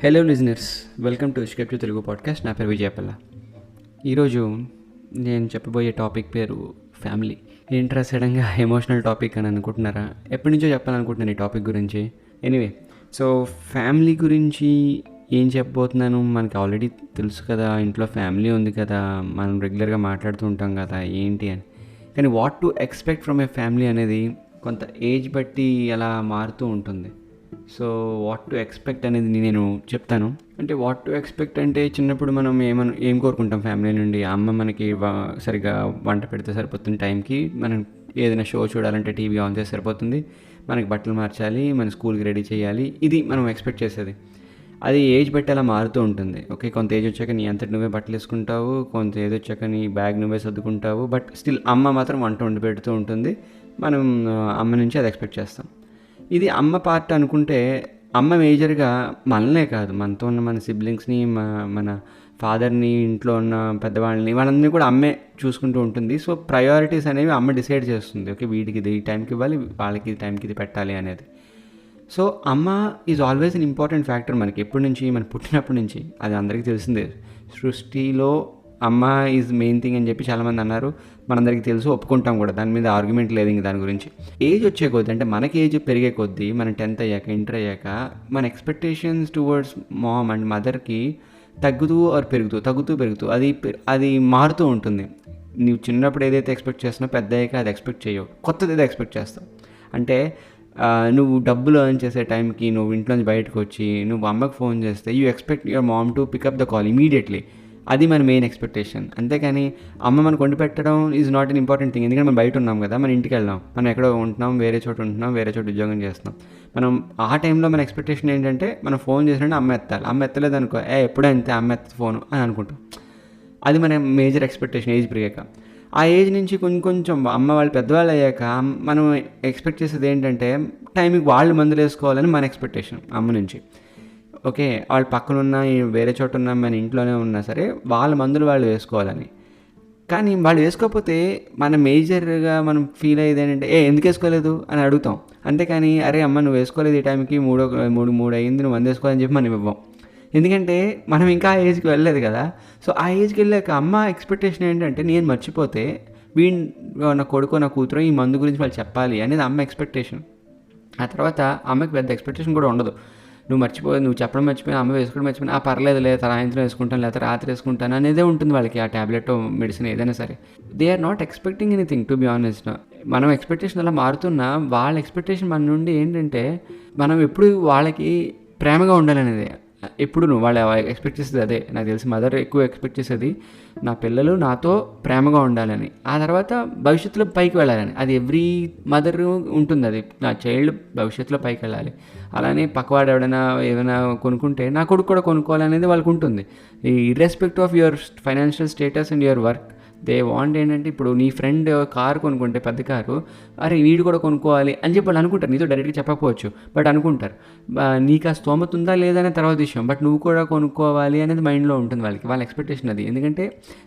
Hello listeners, welcome to script Telugu podcast. నా పేరు విజయపల్ల. ఈరోజు నేను చెప్పబోయే టాపిక్ పేరు ఫ్యామిలీ. ఏంట్రా సడన్గా ఎమోషనల్ టాపిక్ అని అనుకుంటున్నారా? ఎప్పటి నుంచో చెప్పాలనుకుంటున్నాను ఈ టాపిక్ గురించి. ఎనీవే, సో ఫ్యామిలీ గురించి ఏం చెప్పబోతున్నాను మనకి ఆల్రెడీ తెలుసు కదా. ఇంట్లో ఫ్యామిలీ ఉంది కదా, మనం రెగ్యులర్గా మాట్లాడుతూ ఉంటాం కదా ఏంటి అని. కానీ what to expect from a family అనేది కొంత ఏజ్ బట్టి అలా మారుతూ ఉంటుంది. సో వాట్ టు ఎక్స్పెక్ట్ అనేది నేను చెప్తాను. అంటే వాట్ టు ఎక్స్పెక్ట్ అంటే చిన్నప్పుడు మనం ఏం కోరుకుంటాం ఫ్యామిలీ నుండి. అమ్మ మనకి సరిగా వంట పెడితే సరిపోతుంది టైంకి. మనం ఏదైనా షో చూడాలంటే టీవీ ఆన్ చేస్తే సరిపోతుంది. మనకి బట్టలు మార్చాలి, మన స్కూల్కి రెడీ చేయాలి. ఇది మనం ఎక్స్పెక్ట్ చేసేది. అది ఏజ్ బట్టి అలా మారుతూ ఉంటుంది. ఓకే, కొంత ఏజ్ వచ్చాక నీ అంతటి నువ్వే బట్టలు వేసుకుంటావు, కొంత ఏజ్ వచ్చాక నీ బ్యాగ్ నువ్వే సర్దుకుంటావు. బట్ స్టిల్ అమ్మ మాత్రం వంట వండి పెడుతూ ఉంటుంది. మనం అమ్మ నుంచి అది ఎక్స్పెక్ట్ చేస్తాం. ఇది అమ్మ పార్ట్ అనుకుంటే, అమ్మ మేజర్గా మనలే కాదు, మనతో ఉన్న మన సిబ్లింగ్స్ని, మన ఫాదర్ని, ఇంట్లో ఉన్న పెద్దవాళ్ళని, వాళ్ళందరినీ కూడా అమ్మే చూసుకుంటూ ఉంటుంది. సో ప్రయారిటీస్ అనేవి అమ్మ డిసైడ్ చేస్తుంది. ఓకే, వీటికి ఇది ఈ టైంకి ఇవ్వాలి, వాళ్ళకి ఈ టైంకి ఇది పెట్టాలి అనేది. సో అమ్మ is always an important factor మనకి. ఎప్పటి నుంచి, మన పుట్టినప్పటి నుంచి. అది అందరికీ తెలిసిందే. సృష్టిలో అమ్మ ఈజ్ మెయిన్ థింగ్ అని చెప్పి చాలామంది అన్నారు. మనందరికీ తెలుసు, ఒప్పుకుంటాం కూడా, దాని మీద ఆర్గ్యుమెంట్ లేదు ఇంక దాని గురించి. ఏజ్ వచ్చే కొద్దీ, అంటే మనకి ఏజ్ పెరిగే కొద్దీ, మనం 10th అయ్యాక, ఇంటర్ అయ్యాక, మన ఎక్స్పెక్టేషన్స్ టువర్డ్స్ మామ్ అండ్ మదర్కి తగ్గుతూ పెరుగుతూ అది మారుతూ ఉంటుంది. నువ్వు చిన్నప్పుడు ఏదైతే ఎక్స్పెక్ట్ చేస్తున్నావు, పెద్ద అయ్యాక అది ఎక్స్పెక్ట్ చేయవు, కొత్తది ఏదో ఎక్స్పెక్ట్ చేస్తావు. అంటే నువ్వు డబ్బులు ఎర్న్ చేసే టైంకి నువ్వు ఇంట్లోంచి బయటకు వచ్చి నువ్వు అమ్మకు ఫోన్ చేస్తే you expect your mom to pick up the call immediately. అది మన మెయిన్ ఎక్స్పెక్టేషన్. అంతేకాని అమ్మ మనకు వండి పెట్టడం is not an important thing. ఎందుకంటే మనం బయట ఉన్నాం కదా, మన ఇంటికి వెళ్దాం, మనం ఎక్కడో ఉంటున్నాం, వేరే చోట ఉద్యోగం చేస్తున్నాం. మనం ఆ టైంలో మన ఎక్స్పెక్టేషన్ ఏంటంటే, మనం ఫోన్ చేసినట్టు అమ్మ ఎత్తాలి. అమ్మ ఎత్తలేదు అనుకో, ఎప్పుడూ అంతే, అమ్మ ఎత్త ఫోను అని అనుకుంటాం. అది మన మేజర్ ఎక్స్పెక్టేషన్ ఏజ్ పెరిగాక. ఆ ఏజ్ నుంచి కొంచెం అమ్మ వాళ్ళు పెద్దవాళ్ళు అయ్యాక మనం ఎక్స్పెక్ట్ చేసేది ఏంటంటే, టైంకి వాళ్ళు మందులు వేసుకోవాలని మన ఎక్స్పెక్టేషన్ అమ్మ నుంచి. ఓకే, వాళ్ళు పక్కన ఉన్న, వేరే చోట ఉన్న, మన ఇంట్లోనే ఉన్నా సరే వాళ్ళ మందులు వాళ్ళు వేసుకోవాలని. కానీ వాళ్ళు వేసుకోకపోతే మన మేజర్గా మనం ఫీల్ అయ్యేది ఏంటంటే, ఎందుకు వేసుకోలేదు అని అడుగుతాం. అంతేకాని అరే అమ్మ నువ్వు వేసుకోలేదు, ఈ టైంకి మూడు అయ్యింది, నువ్వు మందు వేసుకోవాలని చెప్పి మనం ఇవ్వం. ఎందుకంటే మనం ఇంకా ఆ ఏజ్కి వెళ్ళలేదు కదా. సో ఆ ఏజ్కి వెళ్ళాక అమ్మ ఎక్స్పెక్టేషన్ ఏంటంటే, నేను మర్చిపోతే నా కొడుకు నా కూతురు ఈ మందు గురించి వాళ్ళు చెప్పాలి అనేది అమ్మ ఎక్స్పెక్టేషన్. ఆ తర్వాత అమ్మకి పెద్ద ఎక్స్పెక్టేషన్ కూడా ఉండదు. నువ్వు చెప్పడం మర్చిపోయినా, అమ్మ వేసుకోవడం మర్చిపోయినా, పర్లేదు, లేదా సాయంత్రం వేసుకుంటాను, లేదా రాత్రి వేసుకుంటాను అనేదే ఉంటుంది వాళ్ళకి. ఆ ట్యాబ్లెట్, మెడిసిన్ ఏదైనా సరే, they are not expecting anything to be honest. మనం ఎక్స్పెక్టేషన్ అలా మారుతున్నా, వాళ్ళ ఎక్స్పెక్టేషన్ మన నుండి ఏంటంటే, మనం ఎప్పుడు వాళ్ళకి ప్రేమగా ఉండాలనేది. ఎప్పుడు వాళ్ళు ఎక్స్పెక్ట్ చేసేది అదే. నాకు తెలిసి మదర్ ఎక్కువ ఎక్స్పెక్ట్ చేసేది, నా పిల్లలు నాతో ప్రేమగా ఉండాలని, ఆ తర్వాత భవిష్యత్తులో పైకి వెళ్ళాలని. అది ఎవ్రీ మదర్ ఉంటుంది. అది నా చైల్డ్ భవిష్యత్తులో పైకి వెళ్ళాలి. అలానే పక్కవాడు ఎవడైనా ఏమైనా కొనుక్కుంటే నా కొడుకు కూడా కొనుక్కోవాలనేది వాళ్ళకు ఉంటుంది. Irrespect of your financial status and your work, they want ఏంటంటే, ఇప్పుడు నీ ఫ్రెండ్ కారు కొనుక్కుంటే, పెద్ద కారు, అరే వీడు కూడా కొనుక్కోవాలి అని చెప్పి వాళ్ళు అనుకుంటారు. నీతో డైరెక్ట్గా చెప్పకపోవచ్చు, బట్ అనుకుంటారు. నీకు ఆ స్తోమత ఉందా లేదనే తర్వాత విషయం, బట్ నువ్వు కూడా కొనుక్కోవాలి అనేది మైండ్లో ఉంటుంది వాళ్ళకి. వాళ్ళ ఎక్స్పెక్టేషన్ అది. ఎందుకంటే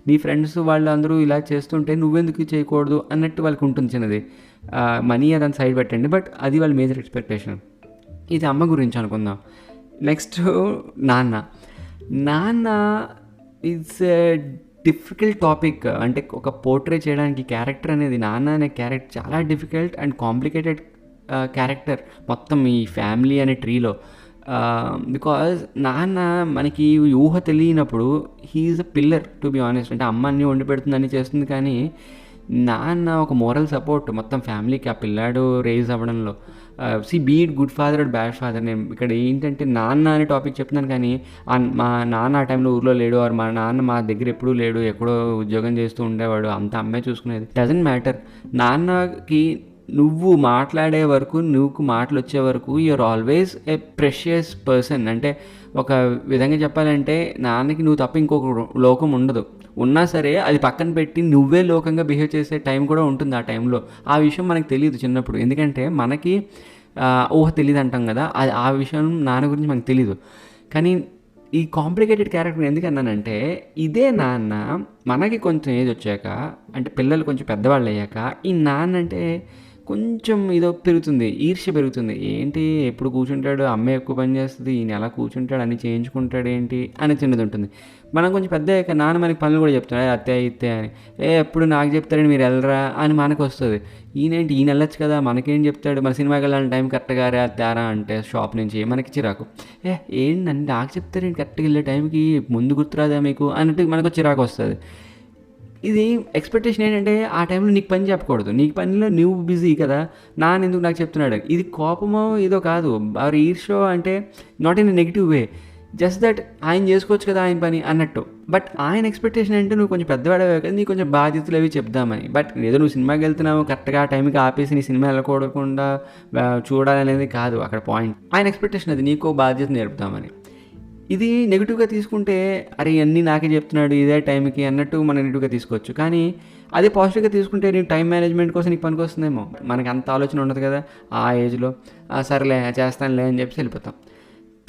నీ ఫ్రెండ్స్ వాళ్ళు అందరూ ఇలా చేస్తుంటే నువ్వెందుకు చేయకూడదు అన్నట్టు వాళ్ళకి ఉంటుంది చిన్నది. మనీ అదని సైడ్ పెట్టండి, బట్ అది వాళ్ళ మేజర్ ఎక్స్పెక్టేషన్. ఇది అమ్మ గురించి అనుకుందాం. నెక్స్ట్ నాన్న ఇట్స్ డిఫికల్ట్ టాపిక్. అంటే ఒక పోర్ట్రే చేయడానికి క్యారెక్టర్ అనేది, నాన్న అనే క్యారెక్టర్ చాలా డిఫికల్ట్ అండ్ కాంప్లికేటెడ్ క్యారెక్టర్ మొత్తం ఈ ఫ్యామిలీ అనే ట్రీలో. బికాజ్ నాన్న మనకి ఊహ తెలియనప్పుడు he's a pillar to be honest. అంటే అమ్మ అన్నీ వండి పెడుతుందని చేస్తుంది, కానీ నాన్న ఒక మోరల్ సపోర్ట్ మొత్తం ఫ్యామిలీకి, ఆ పిల్లాడు రేజ్ అవ్వడంలో. Be it good father and bad father. నేను ఇక్కడ ఏంటంటే నాన్న అనే టాపిక్ చెప్తున్నాను, కానీ మా నాన్న ఆ టైంలో ఊర్లో లేడు, ఆర్ మా నాన్న మా దగ్గర ఎప్పుడూ లేడు, ఎక్కడో ఉద్యోగం చేస్తూ ఉండేవాడు, అంత అమ్మే చూసుకునేది. Doesn't matter. నాన్నకి నువ్వు మాట్లాడే వరకు, నువ్వు మాటలు వచ్చే వరకు you're always a precious person. అంటే ఒక విధంగా చెప్పాలంటే, నాన్నకి నువ్వు తప్ప ఇంకొక లోకం ఉండదు. ఉన్నా సరే అది పక్కన పెట్టి నువ్వే లోకంగా బిహేవ్ చేసే టైం కూడా ఉంటుంది ఆ టైంలో. ఆ విషయం మనకు తెలియదు చిన్నప్పుడు, ఎందుకంటే మనకి ఊహ తెలియదు అంటాం కదా. ఆ విషయం నాన్న గురించి మనకు తెలీదు. కానీ ఈ కాంప్లికేటెడ్ క్యారెక్టర్ ఎందుకన్నానంటే, ఇదే నాన్న మనకి కొంచెం ఏజ్ వచ్చాక, అంటే పిల్లలు కొంచెం పెద్దవాళ్ళు అయ్యాక, ఈ నాన్న అంటే కొంచెం ఇదో పెరుగుతుంది, ఈర్ష్య పెరుగుతుంది. ఏంటి ఎప్పుడు కూర్చుంటాడు, అమ్మాయి ఎక్కువ పని చేస్తుంది, ఈయన ఎలా కూర్చుంటాడు, అన్ని చేయించుకుంటాడు ఏంటి అని చిన్నది ఉంటుంది. మనం కొంచెం పెద్ద అయ్యాక నాన్న మనకి పనులు కూడా చెప్తాడు, అత్తయ్య ఇత్తే అని. ఎప్పుడు నాకు చెప్తారని మీరు వెళ్ళరా అని మనకు వస్తుంది. ఈయనేంటి ఈయన వెళ్ళొచ్చు కదా, మనకేం చెప్తాడు, మన సినిమాకి వెళ్ళాలని టైం కరెక్ట్గా తేరా అంటే షాప్ నుంచి మనకి చిరాకు. ఏంటి నాకు చెప్తారేంటి కరెక్ట్గా వెళ్ళే టైంకి, ముందు గుర్తురాదా మీకు అన్నట్టు మనకు చిరాకు వస్తుంది. ఇది ఎక్స్పెక్టేషన్ ఏంటంటే ఆ టైంలో నీకు పని చెప్పకూడదు, నీకు పనిలో నువ్వు బిజీ కదా, నాన్న ఎందుకు నాకు చెప్తున్నాడు. ఇది కోపమో ఏదో కాదు, ఆర్ ఈర్షో అంటే not in a negative way, just that ఆయన చేసుకోవచ్చు కదా ఆయన పని అన్నట్టు. బట్ ఆయన ఎక్స్పెక్టేషన్ అంటే నువ్వు కొంచెం పెద్దవాడవే కదా, నీకు కొంచెం బాధ్యతలు అవి చెప్దామని. బట్ ఏదో నువ్వు సినిమాకి వెళ్తున్నావు కరెక్ట్గా ఆ టైంకి ఆపేసి నీ సినిమా వెళ్ళకూడకుండా చూడాలనేది కాదు అక్కడ పాయింట్. ఆయన ఎక్స్పెక్టేషన్ అది నీకు బాధ్యత నేర్పుతామని. ఇది నెగిటివ్గా తీసుకుంటే అరే అన్నీ నాకే చెప్తున్నాడు ఇదే టైంకి అన్నట్టు మనం నెగిటివ్గా తీసుకోవచ్చు. కానీ అదే పాజిటివ్గా తీసుకుంటే నీకు టైం మేనేజ్మెంట్ కోసం నీకు పనికి వస్తుందేమో. మనకి అంత ఆలోచన ఉండదు కదా ఆ ఏజ్లో, సరేలే చేస్తానులే అని చెప్పి వెళ్ళిపోతాం.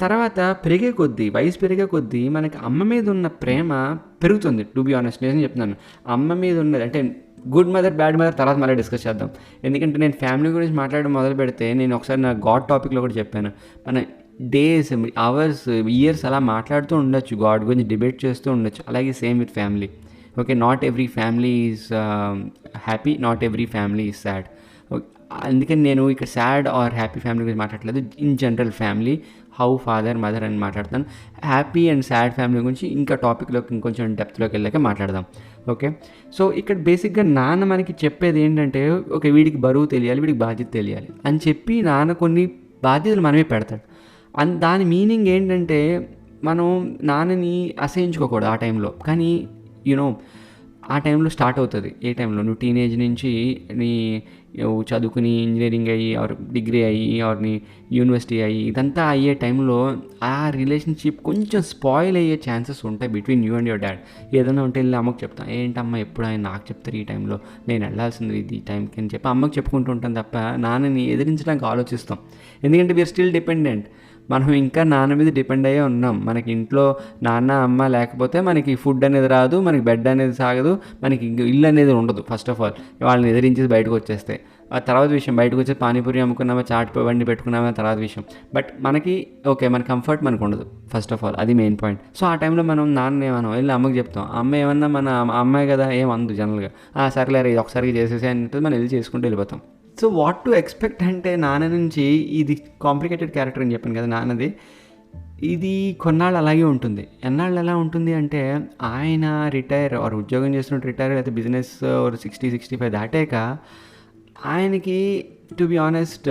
తర్వాత పెరిగే కొద్దీ, వయసు పెరిగే కొద్దీ మనకి అమ్మ మీద ఉన్న ప్రేమ పెరుగుతుంది. టు బీ ఆనెస్ట్ నేను చెప్తున్నాను, అమ్మ మీద ఉన్నది అంటే గుడ్ మదర్ బ్యాడ్ మదర్ తర్వాత మళ్ళీ డిస్కస్ చేద్దాం. ఎందుకంటే నేను ఫ్యామిలీ గురించి మాట్లాడడం మొదలు పెడితే నేను ఒకసారి నా గాడ్ టాపిక్లో కూడా చెప్పాను, మన డేస్, అవర్స్, ఇయర్స్ అలా మాట్లాడుతూ ఉండొచ్చు, గాడ్ గురించి డిబేట్ చేస్తూ ఉండొచ్చు. అలాగే same with family. Okay, not every family is happy, not every family is sad. అందుకని నేను ఇక్కడ సాడ్ ఆర్ హ్యాపీ ఫ్యామిలీ గురించి మాట్లాడలేదు, in general family, how father mother అని మాట్లాడతాను. హ్యాపీ అండ్ సాడ్ ఫ్యామిలీ గురించి ఇంకా టాపిక్లోకి ఇంకొంచెం డెప్త్లోకి వెళ్ళాక మాట్లాడదాం. ఓకే, సో ఇక్కడ బేసిక్గా నాన్న మనకి చెప్పేది ఏంటంటే, ఓకే వీడికి బరువు తెలియాలి, వీడికి బాధ్యత తెలియాలి అని చెప్పి నాన్న కొన్ని బాధ్యతలు మనమే పెడతాడు. దాని మీనింగ్ ఏంటంటే మనం నాన్నని అసహించుకోకూడదు ఆ టైంలో. కానీ యూనో ఆ టైంలో స్టార్ట్ అవుతుంది. ఏ టైంలో నువ్వు టీనేజ్ నుంచి నువ్వు చదువుకుని ఇంజనీరింగ్ అయ్యి ఆర్ డిగ్రీ అయ్యి ఆర్ నీ యూనివర్సిటీ అయ్యి ఇదంతా అయ్యే టైంలో ఆ రిలేషన్షిప్ కొంచెం స్పాయిల్ అయ్యే ఛాన్సెస్ ఉంటాయి between you and your dad. ఏదైనా ఉంటే వెళ్ళి అమ్మకు చెప్తాను, ఏంటమ్మా ఎప్పుడు ఆయన నాకు చెప్తారు ఈ టైంలో, నేను వెళ్ళాల్సింది ఇది ఈ టైంకి అని చెప్పి అమ్మకు చెప్పుకుంటూ ఉంటాను తప్ప నాన్నని ఎదిరించడానికి ఆలోచిస్తాం. ఎందుకంటే వీఆర్ స్టిల్ డిపెండెంట్. మనం ఇంకా నాన్న మీద డిపెండ్ అయ్యే ఉన్నాం. మనకి ఇంట్లో నాన్న అమ్మ లేకపోతే మనకి ఫుడ్ అనేది రాదు, మనకి బెడ్ అనేది సాగదు, మనకి ఇల్లు అనేది ఉండదు. ఫస్ట్ ఆఫ్ ఆల్ వాళ్ళని ఎదిరించేసి బయటకు వచ్చేస్తే ఆ తర్వాత విషయం, బయటకు వచ్చి పానీపూరి అమ్ముకున్నామా, చాట్ బండి పెట్టుకున్నామా తర్వాత విషయం. బట్ మనకి ఓకే మన కంఫర్ట్ మనకు ఉండదు ఫస్ట్ ఆఫ్ ఆల్, అది మెయిన్ పాయింట్. సో ఆ టైంలో మనం నాన్న ఏమన్నా వెళ్ళి అమ్మకి చెప్తాం, అమ్మ ఏమన్నా మన అమ్మాయి కదా ఏమందు జనరల్గా, సరేలే ఇది ఒకసారికి చేసేసి అంటే మనం వెళ్ళి చేసుకుంటూ వెళ్ళిపోతాం. సో వాట్ టు ఎక్స్పెక్ట్ అంటే నాన్న నుంచి, ఇది కాంప్లికేటెడ్ క్యారెక్టర్ అని చెప్పాను కదా నాన్నది, ఇది కొన్నాళ్ళు అలాగే ఉంటుంది. ఎన్నాళ్ళు ఎలా ఉంటుంది అంటే ఆయన రిటైర్ ఆర్ ఉద్యోగం చేస్తున్నట్టు రిటైర్ అయితే బిజినెస్ 60-65 దాటాక ఆయనకి టు బి ఆనెస్ట్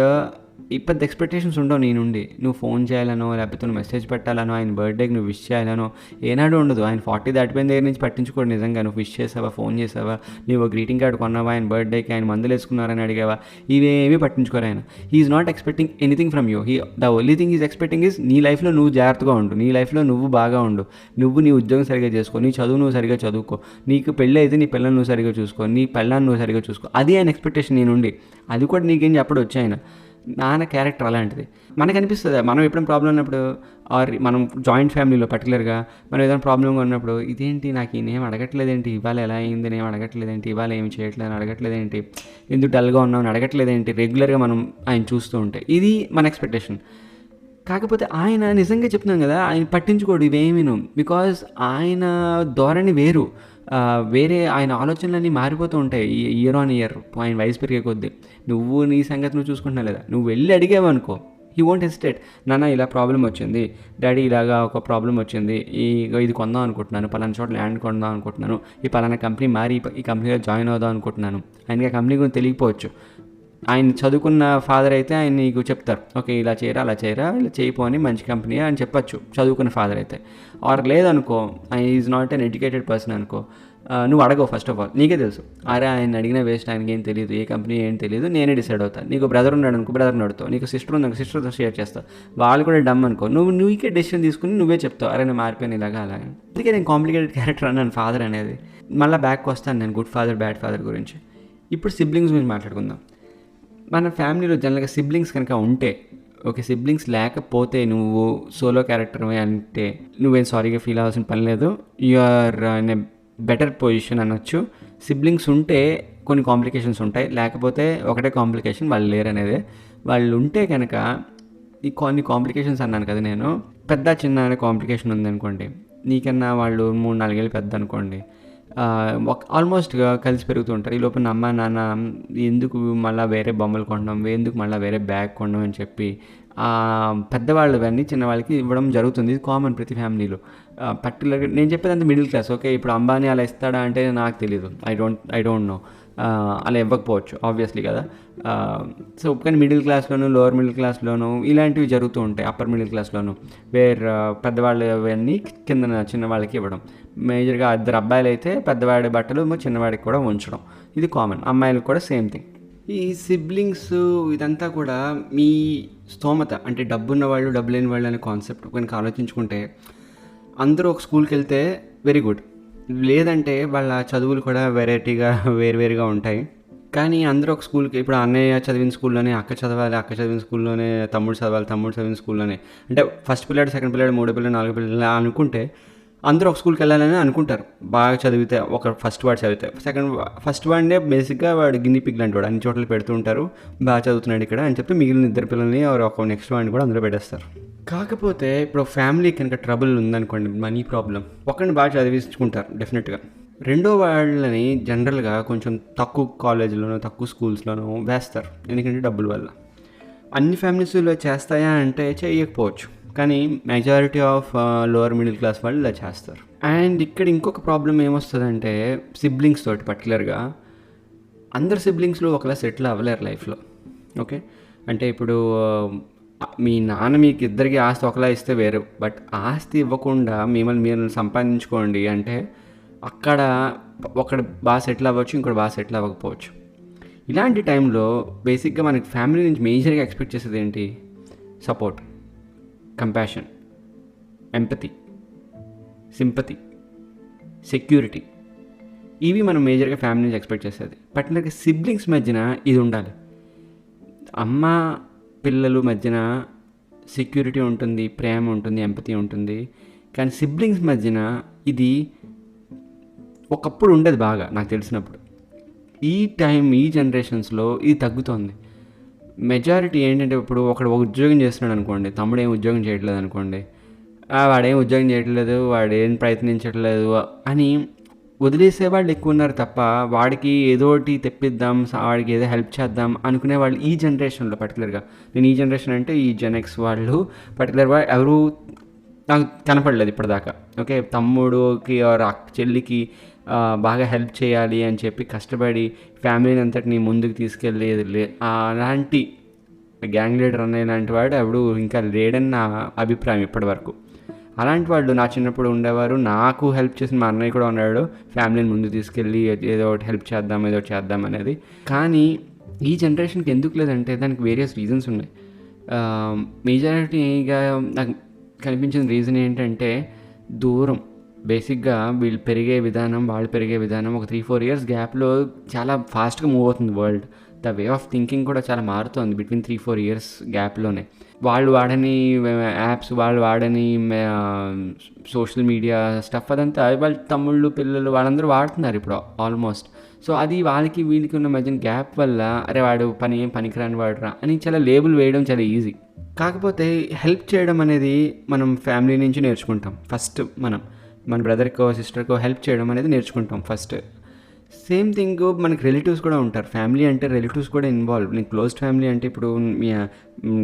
పెద్ద ఎక్స్పెక్టేషన్స్ ఉండవు నీ నుండి. నువ్వు ఫోన్ చేయాలనో లేకపోతే నువ్వు మెసేజ్ పెట్టాలనో, ఆయన బర్త్డేకి నువ్వు విష్ చేయాలనో ఏనాడు ఉండదు. ఆయన 40 దాటిపోయిన దగ్గర నుంచి పట్టించుకోడు నిజంగా. నువ్వు విష్ చేసావా, ఫోన్ చేసావా, నువ్వు గ్రీటింగ్ కార్డు కొన్నావా, ఆయన బర్త్డేకి ఆయన మందులు వేసుకున్నారని అడిగావా, ఇవేమీ పట్టించుకోరు ఆయన. He's not expecting anything from you. The only thing is expecting is నీ లైఫ్లో నువ్వు జాగ్రత్తగా ఉండు, నీ లైఫ్లో నువ్వు బాగా ఉండు, నువ్వు నీ ఉద్యోగం సరిగ్గా చేసుకో, నీ చదువు నువ్వు సరిగ్గా చదువుకో, నీకు పెళ్ళి అయితే నీ పిల్లలు నువ్వు సరిగ్గా చూసుకో, నీ పిల్లల్ని నువ్వు సరిగ్గా చూసుకో. అది ఆయన ఎక్స్పెక్టేషన్ నీ నుండి. అది కూడా నీకేం చెప్పడు వచ్చి ఆయన. నాన్న క్యారెక్టర్ అలాంటిది. మనకు అనిపిస్తుంది మనం ఎప్పుడైనా ప్రాబ్లం ఉన్నప్పుడు ఆర్ మనం జాయింట్ ఫ్యామిలీలో పర్టికులర్గా మనం ఏదైనా ప్రాబ్లంగా ఉన్నప్పుడు, ఇదేంటి నాకు ఈయనేం అడగట్లేదేంటి, ఇవాళ ఎలా అయింది నేను అడగట్లేదేంటి, ఇవాళ ఏమి చేయట్లేదు అడగట్లేదేంటి, ఎందుకు డల్గా ఉన్నామని అడగట్లేదేంటి, రెగ్యులర్గా మనం ఆయన చూస్తూ ఉంటే ఇది మన ఎక్స్పెక్టేషన్. కాకపోతే ఆయన నిజంగా చెప్తున్నాం కదా, ఆయన పట్టించుకోడు ఇవేమీను. బికాజ్ ఆయన ధోరణి వేరు, వేరే ఆయన ఆలోచనలన్నీ మారిపోతూ ఉంటాయి ఇయర్ ఆన్ ఇయర్. ఆయన వయసు పెరిగే కొద్దీ నువ్వు నీ సంగతి నువ్వు చూసుకుంటున్నా లేదా, నువ్వు వెళ్ళి అడిగావనుకో హీ వోంట్ హెసిటేట్. నాన్న ఇలా ప్రాబ్లం వచ్చింది, డాడీ ఇలాగా ఒక ప్రాబ్లం వచ్చింది, ఇది కొందాం అనుకుంటున్నాను, పలానా చోట ల్యాండ్ కొందాం అనుకుంటున్నాను, ఈ పలానా కంపెనీ మారి ఈ కంపెనీలో జాయిన్ అవుదాం అనుకుంటున్నాను. ఆయనకి ఆ కంపెనీ గురించి తెలియకపోవచ్చు. ఆయన చదువుకున్న ఫాదర్ అయితే ఆయన నీకు చెప్తారు, ఓకే ఇలా చేయరా అలా చేయరా, ఇలా చేయపోని మంచి కంపెనీ అని చెప్పచ్చు చదువుకున్న ఫాదర్ అయితే. ఆర్ లేదనుకో ఆయన is not an educated person అనుకో, నువ్వు అడగవు ఫస్ట్ ఆఫ్ ఆల్, నీకే తెలుసు అరే ఆయన అడిగిన వేస్ట్, ఆయనకి ఏం తెలియదు, ఏ కంపెనీ ఏం తెలియదు, నేనే డిసైడ్ అవుతాను. నీకు బ్రదర్ ఉన్నాడు అనుకో, బ్రదర్ని అడుగుతావు, నీకు సిస్టర్ ఉంది అనుకో, సిస్టర్తో షేర్ చేస్తావు, వాళ్ళు కూడా డమ్ అనుకో, నువ్వుకే డెసిషన్ తీసుకుని నువ్వే చెప్తావు, అరే నేను మారిపోయాను ఇలాగా అలాగే. అందుకే నేను కాంప్లికేటెడ్ క్యారెక్టర్ అన్నాను ఫాదర్ అనేది. మళ్ళీ బ్యాక్ వస్తాను నేను గుడ్ ఫాదర్ బ్యాడ్ ఫాదర్ గురించి. ఇప్పుడు సిబ్లింగ్స్ గురించి మాట్లాడుకుందాం. మన ఫ్యామిలీలో జనరల్గా సిబ్లింగ్స్ కనుక ఉంటే ఓకే, సిబ్లింగ్స్ లేకపోతే నువ్వు సోలో క్యారెక్టర్ అంటే నువ్వేం సారీగా ఫీల్ అవ్వాల్సిన పని లేదు, you are in a better position అనొచ్చు. సిబ్లింగ్స్ ఉంటే కొన్ని కాంప్లికేషన్స్ ఉంటాయి, లేకపోతే ఒకటే కాంప్లికేషన్ వాళ్ళు లేరనేదే. వాళ్ళు ఉంటే కనుక ఈ కొన్ని కాంప్లికేషన్స్ అన్నాను కదా నేను, పెద్ద చిన్న అనే కాంప్లికేషన్ ఉందనుకోండి, నీకన్నా వాళ్ళు 3-4 ఏళ్ళు పెద్ద అనుకోండి, ఆల్మోస్ట్గా కలిసి పెరుగుతూ ఉంటారు. ఈ లోపల అమ్మ నాన్న ఎందుకు మళ్ళీ వేరే బొమ్మలు కొనడం, ఎందుకు మళ్ళీ వేరే బ్యాగ్ కొనడం అని చెప్పి పెద్దవాళ్ళు ఇవన్నీ చిన్నవాళ్ళకి ఇవ్వడం జరుగుతుంది. ఇది కామన్ ప్రతి ఫ్యామిలీలో. పర్టికులర్గా నేను చెప్పేదంతా మిడిల్ క్లాస్. ఓకే, ఇప్పుడు అంబానీ అలా ఇస్తాడా అంటే నాకు తెలీదు, ఐ డోంట్ నో. అలా ఇవ్వకపోవచ్చు ఆబ్వియస్లీ కదా. సో కానీ మిడిల్ క్లాస్లోను, లోవర్ మిడిల్ క్లాస్లోను ఇలాంటివి జరుగుతూ ఉంటాయి. అప్పర్ మిడిల్ క్లాస్లోను పెద్దవాళ్ళు అవన్నీ కింద చిన్నవాళ్ళకి ఇవ్వడం. మేజర్గా 2 అబ్బాయిలు అయితే పెద్దవాడి బట్టలు చిన్నవాడికి కూడా ఉంచడం, ఇది కామన్. అమ్మాయిలకు కూడా సేమ్ థింగ్. ఈ సిబ్లింగ్స్ ఇదంతా కూడా మీ స్తోమత, అంటే డబ్బున్న వాళ్ళు డబ్బు లేని వాళ్ళు అనే కాన్సెప్ట్ కనుక ఆలోచించుకుంటే, అందరూ ఒక స్కూల్కి వెళ్తే వెరీ గుడ్. లేదంటే వాళ్ళ చదువులు కూడా వెరైటీగా వేరువేరుగా ఉంటాయి. కానీ అందరూ ఒక స్కూల్కి, ఇప్పుడు అన్నయ్య చదివిన స్కూల్లోనే అక్క చదవాలి, అక్క చదివిన స్కూల్లోనే తమ్ముడు చదవాలి, తమ్ముడు చదివిన స్కూల్లోనే, అంటే ఫస్ట్ పిల్లడు, సెకండ్ పిల్లడు, 3వ పిల్లడు, 4వ పిల్లడు అనుకుంటే అందరూ ఒక స్కూల్కి వెళ్ళాలని అనుకుంటారు. బాగా చదివితే, ఒక ఫస్ట్ వాడు చదివితే ఫస్ట్ వాడినే బేసిక్గా వాడు గిన్ని పిగ్ లాంటి వాడు, అన్ని చోట్ల పెడుతూ ఉంటారు. బాగా చదువుతున్నాడు ఇక్కడ అని చెప్పి మిగిలిన 2 పిల్లల్ని ఒక నెక్స్ట్ వాడిని కూడా అందులో పెట్టేస్తారు. కాకపోతే ఇప్పుడు ఫ్యామిలీ కనుక ట్రబుల్ ఉందనుకోండి, మనీ ప్రాబ్లం, ఒకరిని బాగా చదివించుకుంటారు డెఫినెట్గా. రెండో వాళ్ళని జనరల్గా కొంచెం తక్కువ కాలేజీలోనో తక్కువ స్కూల్స్లోనో వేస్తారు, ఎందుకంటే డబ్బుల వల్ల. అన్ని ఫ్యామిలీస్లో చేస్తాయా అంటే చేయకపోవచ్చు, కానీ majority of lower middle class వాళ్ళు ఇలా చేస్తారు. అండ్ ఇక్కడ ఇంకొక ప్రాబ్లం ఏమొస్తుందంటే సిబ్లింగ్స్ తోటి, పర్టికులర్గా అందరు సిబ్లింగ్స్లో ఒకలా సెటిల్ అవ్వలేరు లైఫ్లో. ఓకే, అంటే ఇప్పుడు మీ నాన్న మీకు ఇద్దరికి ఆస్తి ఒకలా ఇస్తే వేరు, బట్ ఆస్తి ఇవ్వకుండా మిమ్మల్ని మీరు సంపాదించుకోండి అంటే అక్కడ ఒకడు బాగా సెటిల్ అవ్వచ్చు, ఇంకోటి బాగా సెటిల్ అవ్వకపోవచ్చు. ఇలాంటి టైంలో బేసిక్గా మనకి ఫ్యామిలీ నుంచి మేజర్గా ఎక్స్పెక్ట్ చేసేది ఏంటి? Support, compassion, empathy, sympathy, security. ఇవి మనం మేజర్గా ఫ్యామిలీ నుంచి ఎక్స్పెక్ట్ చేసేది. పర్టికులర్గా సిబ్లింగ్స్ మధ్యన ఇది ఉండాలి. అమ్మ పిల్లలు మధ్యన సెక్యూరిటీ ఉంటుంది, ప్రేమ ఉంటుంది, ఎంపతి ఉంటుంది. కానీ సిబ్లింగ్స్ మధ్యన ఇది ఒకప్పుడు ఉండేది బాగా, నాకు తెలిసినప్పుడు. ఈ జనరేషన్స్లో ఇది తగ్గుతోంది. మెజారిటీ ఏంటంటే, ఇప్పుడు ఒకడు ఉద్యోగం చేస్తున్నాడు అనుకోండి, తమ్ముడు ఏం ఉద్యోగం చేయట్లేదు అనుకోండి, వాడేం ఉద్యోగం చేయట్లేదు, వాడేం ప్రయత్నించట్లేదు అని వదిలేసేవాళ్ళు ఎక్కువ ఉన్నారు తప్ప, వాడికి ఏదో ఒకటి తెప్పిద్దాం, వాడికి ఏదో హెల్ప్ చేద్దాం అనుకునే వాళ్ళు ఈ జనరేషన్లో, పర్టికులర్గా నేను ఈ జనరేషన్ అంటే ఈ జెన్ఎక్స్ వాళ్ళు పర్టికులర్గా ఎవరు నాకు కనపడలేదు ఇప్పటిదాకా. ఓకే, తమ్ముడుకి చెల్లికి బాగా హెల్ప్ చేయాలి అని చెప్పి కష్టపడి ఫ్యామిలీని అంతటిని ముందుకు తీసుకెళ్ళేది అలాంటి గ్యాంగ్ లీడర్ అనేలాంటి వాడు ఎవడు ఇంకా లేడని నా అభిప్రాయం ఇప్పటి వరకు. అలాంటి వాళ్ళు నా చిన్నప్పుడు ఉండేవారు. నాకు హెల్ప్ చేసిన మా అన్నయ్య కూడా ఉన్నాడు, ఫ్యామిలీని ముందు తీసుకెళ్ళి ఏదో ఒకటి హెల్ప్ చేద్దాం, ఏదో ఒకటి చేద్దాం అనేది. కానీ ఈ జనరేషన్కి ఎందుకు లేదంటే దానికి వేరియస్ రీజన్స్ ఉన్నాయి. మేజారిటీగా నాకు కనిపించిన రీజన్ ఏంటంటే దూరం. బేసిక్గా వీళ్ళు పెరిగే విధానం, వాళ్ళు పెరిగే విధానం ఒక 3-4 ఇయర్స్ గ్యాప్లో చాలా ఫాస్ట్గా మూవ్ అవుతుంది world. The way of thinking కూడా చాలా మారుతుంది బిట్వీన్ 3-4 ఇయర్స్ గ్యాప్లోనే. వాళ్ళు వాడని యాప్స్, వాళ్ళు వాడని సోషల్ మీడియా స్టఫ్ అదంతా వాళ్ళ తమ్ముళ్ళు, పిల్లలు వాళ్ళందరూ వాడుతున్నారు ఇప్పుడు ఆల్మోస్ట్. సో అది వాళ్ళకి వీళ్ళకి ఉన్న మధ్యన గ్యాప్ వల్ల అరే వాడు ఏం పనికిరాని వాడురా అని చాలా లేబుల్ వేయడం చాలా ఈజీ. కాకపోతే హెల్ప్ చేయడం అనేది మనం ఫ్యామిలీ నుంచి నేర్చుకుంటాం ఫస్ట్. మన బ్రదర్కో సిస్టర్కో హెల్ప్ చేయడం అనేది నేర్చుకుంటాం ఫస్ట్. సేమ్ థింగ్ మనకి రిలేటివ్స్ కూడా ఉంటారు. ఫ్యామిలీ అంటే రిలేటివ్స్ కూడా ఇన్వాల్వ్. నేను క్లోజ్డ్ ఫ్యామిలీ అంటే ఇప్పుడు మీ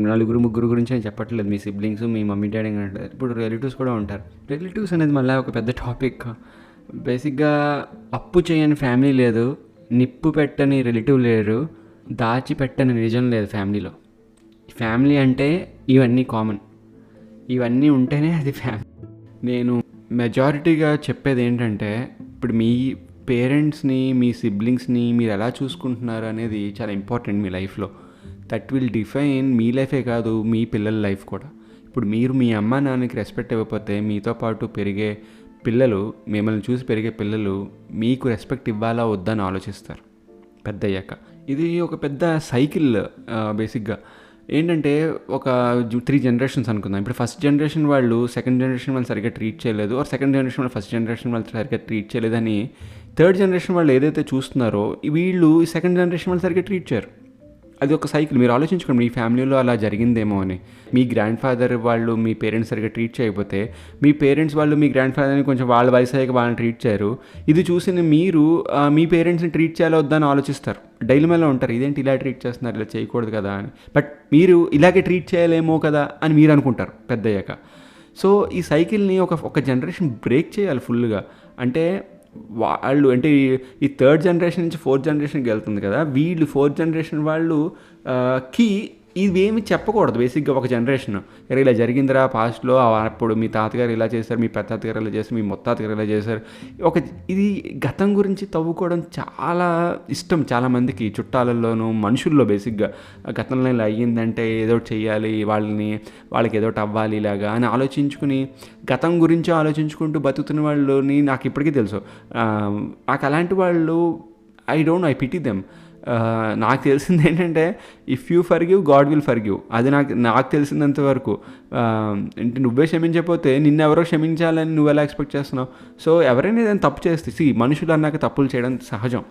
4-3 గురించి నేను చెప్పట్లేదు, మీ సిబ్లింగ్స్, మీ మమ్మీ డాడీ అంటే. ఇప్పుడు రిలేటివ్స్ కూడా ఉంటారు. రిలేటివ్స్ అనేది మళ్ళీ ఒక పెద్ద టాపిక్. బేసిక్గా అప్పు చేయని ఫ్యామిలీ లేదు, నిప్పు పెట్టని రిలేటివ్ లేరు, దాచిపెట్టని నిజం లేదు ఫ్యామిలీలో. ఫ్యామిలీ అంటే ఇవన్నీ కామన్, ఇవన్నీ ఉంటేనే అది ఫ్యామిలీ. నేను మెజారిటీగా చెప్పేది ఏంటంటే, ఇప్పుడు మీ పేరెంట్స్ని, మీ సిబ్లింగ్స్ని మీరు ఎలా చూసుకుంటున్నారు అనేది చాలా ఇంపార్టెంట్ మీ లైఫ్లో. దట్ విల్ డిఫైన్ మీ లైఫే కాదు, మీ పిల్లల లైఫ్ కూడా. ఇప్పుడు మీరు మీ అమ్మ నాన్నకి రెస్పెక్ట్ ఇవ్వకపోతే మీతో పాటు పెరిగే పిల్లలు, మిమ్మల్ని చూసి పెరిగే పిల్లలు మీకు రెస్పెక్ట్ ఇవ్వాలా వద్దని ఆలోచిస్తారు పెద్దయ్యాక. ఇది ఒక పెద్ద సైకిల్. బేసిక్గా ఏంటంటే ఒక 3 జనరేషన్స్ అనుకుందాం. ఇప్పుడు ఫస్ట్ జనరేషన్ వాళ్ళు సెకండ్ జనరేషన్ వాళ్ళు సరిగ్గా ట్రీట్ చేయలేదు, ఆర్ సెకండ్ జనరేషన్ వాళ్ళు ఫస్ట్ జనరేషన్ వాళ్ళు సరిగ్గా ట్రీట్ చేయలేదని థర్డ్ జనరేషన్ వాళ్ళు ఏదైతే చూస్తున్నారో వీళ్ళు ఈ సెకండ్ జనరేషన్ వాళ్ళు సరిగ్గా ట్రీట్ చేయరు. అది ఒక సైకిల్. మీరు ఆలోచించుకోండి, మీ ఫ్యామిలీలో అలా జరిగిందేమో అని. మీ గ్రాండ్ ఫాదర్ వాళ్ళు మీ పేరెంట్స్ సరిగ్గా ట్రీట్ చేయకపోతే, మీ పేరెంట్స్ వాళ్ళు మీ గ్రాండ్ ఫాదర్ని కొంచెం వాళ్ళ వయసు అయ్యాక వాళ్ళని ట్రీట్ చేయరు. ఇది చూసిన మీరు మీ పేరెంట్స్ని ట్రీట్ చేయాలో వద్దని ఆలోచిస్తారు. డైలమాలో ఉంటారు, ఇదేంటి ఇలా ట్రీట్ చేస్తున్నారు, ఇలా చేయకూడదు కదా అని. బట్ మీరు ఇలాగే ట్రీట్ చేయలేమో కదా అని మీరు అనుకుంటారు పెద్దయ్యాక. సో ఈ సైకిల్ని ఒక జనరేషన్ బ్రేక్ చేయాలి ఫుల్గా. అంటే వాళ్ళు అంటే ఈ థర్డ్ జనరేషన్ నుంచి ఫోర్త్ జనరేషన్కి వెళ్తుంది కదా, వీళ్ళు ఫోర్త్ జనరేషన్ వాళ్ళు కి ఇవేమి చెప్పకూడదు బేసిక్గా. ఒక జనరేషన్ ఇలా జరిగిందిరా పాస్ట్లో, అప్పుడు మీ తాతగారు ఇలా చేశారు, మీ పెద్ద తాతగారు ఇలా చేశారు, మీ ముత్తాతగారు ఇలా చేశారు. ఇది గతం గురించి తవ్వుకోవడం చాలా ఇష్టం చాలామందికి, చుట్టాలలోనూ మనుషుల్లో. బేసిక్గా గతంలో ఇలా అయ్యిందంటే ఏదో చెయ్యాలి, వాళ్ళకి ఏదో అవ్వాలి ఇలాగా అని ఆలోచించుకుని గతం గురించి ఆలోచించుకుంటూ బతుకుతున్న వాళ్ళని నాకు ఇప్పటికీ తెలుసు. నాకు అలాంటి వాళ్ళు ఐ పిటీ దెమ్. నాకు తెలిసింది ఏంటంటే, if you forgive God will forgive. అది నాకు తెలిసినంత వరకు. అంటే నువ్వే క్షమించకపోతే నిన్నెవరో క్షమించాలని నువ్వు ఎలా ఎక్స్పెక్ట్ చేస్తున్నావు? సో ఎవరైనా ఏదైనా తప్పు చేస్తే, మనుషులు అన్నాక తప్పులు చేయడం సహజం.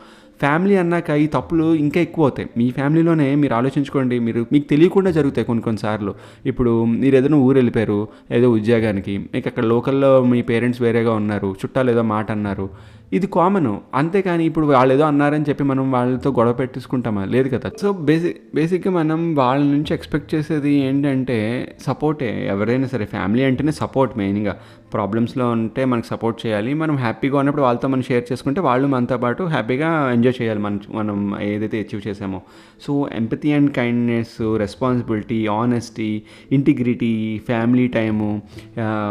ఫ్యామిలీ అన్నాక ఈ తప్పులు ఇంకా ఎక్కువ అవుతాయి. మీ ఫ్యామిలీలోనే మీరు ఆలోచించుకోండి, మీకు తెలియకుండా జరుగుతాయి కొన్నిసార్లు. ఇప్పుడు మీరు ఏదైనా ఊరు వెళ్ళిపోయారు ఏదో ఉద్యోగానికి, మీకు అక్కడ లోకల్లో మీ పేరెంట్స్ వేరేగా ఉన్నారు, చుట్టాలు ఏదో మాట అన్నారు, ఇది కామన్. అంతేకాని ఇప్పుడు వాళ్ళు ఏదో అన్నారని చెప్పి మనం వాళ్ళతో గొడవ పెట్టేసుకుంటామా? లేదు కదా. సో బేసిక్గా మనం వాళ్ళ నుంచి ఎక్స్పెక్ట్ చేసేది ఏంటంటే సపోర్టే. ఎవరైనా సరే ఫ్యామిలీ అంటేనే సపోర్ట్. మెయిన్గా ప్రాబ్లమ్స్లో ఉంటే మనకు సపోర్ట్ చేయాలి. మనం హ్యాపీగా ఉన్నప్పుడు వాళ్ళతో మనం షేర్ చేసుకుంటే వాళ్ళు మనతో పాటు హ్యాపీగా ఎంజాయ్ చేయాలి మనం ఏదైతే అచీవ్ చేసామో. So empathy and kindness, responsibility, honesty, integrity, family time,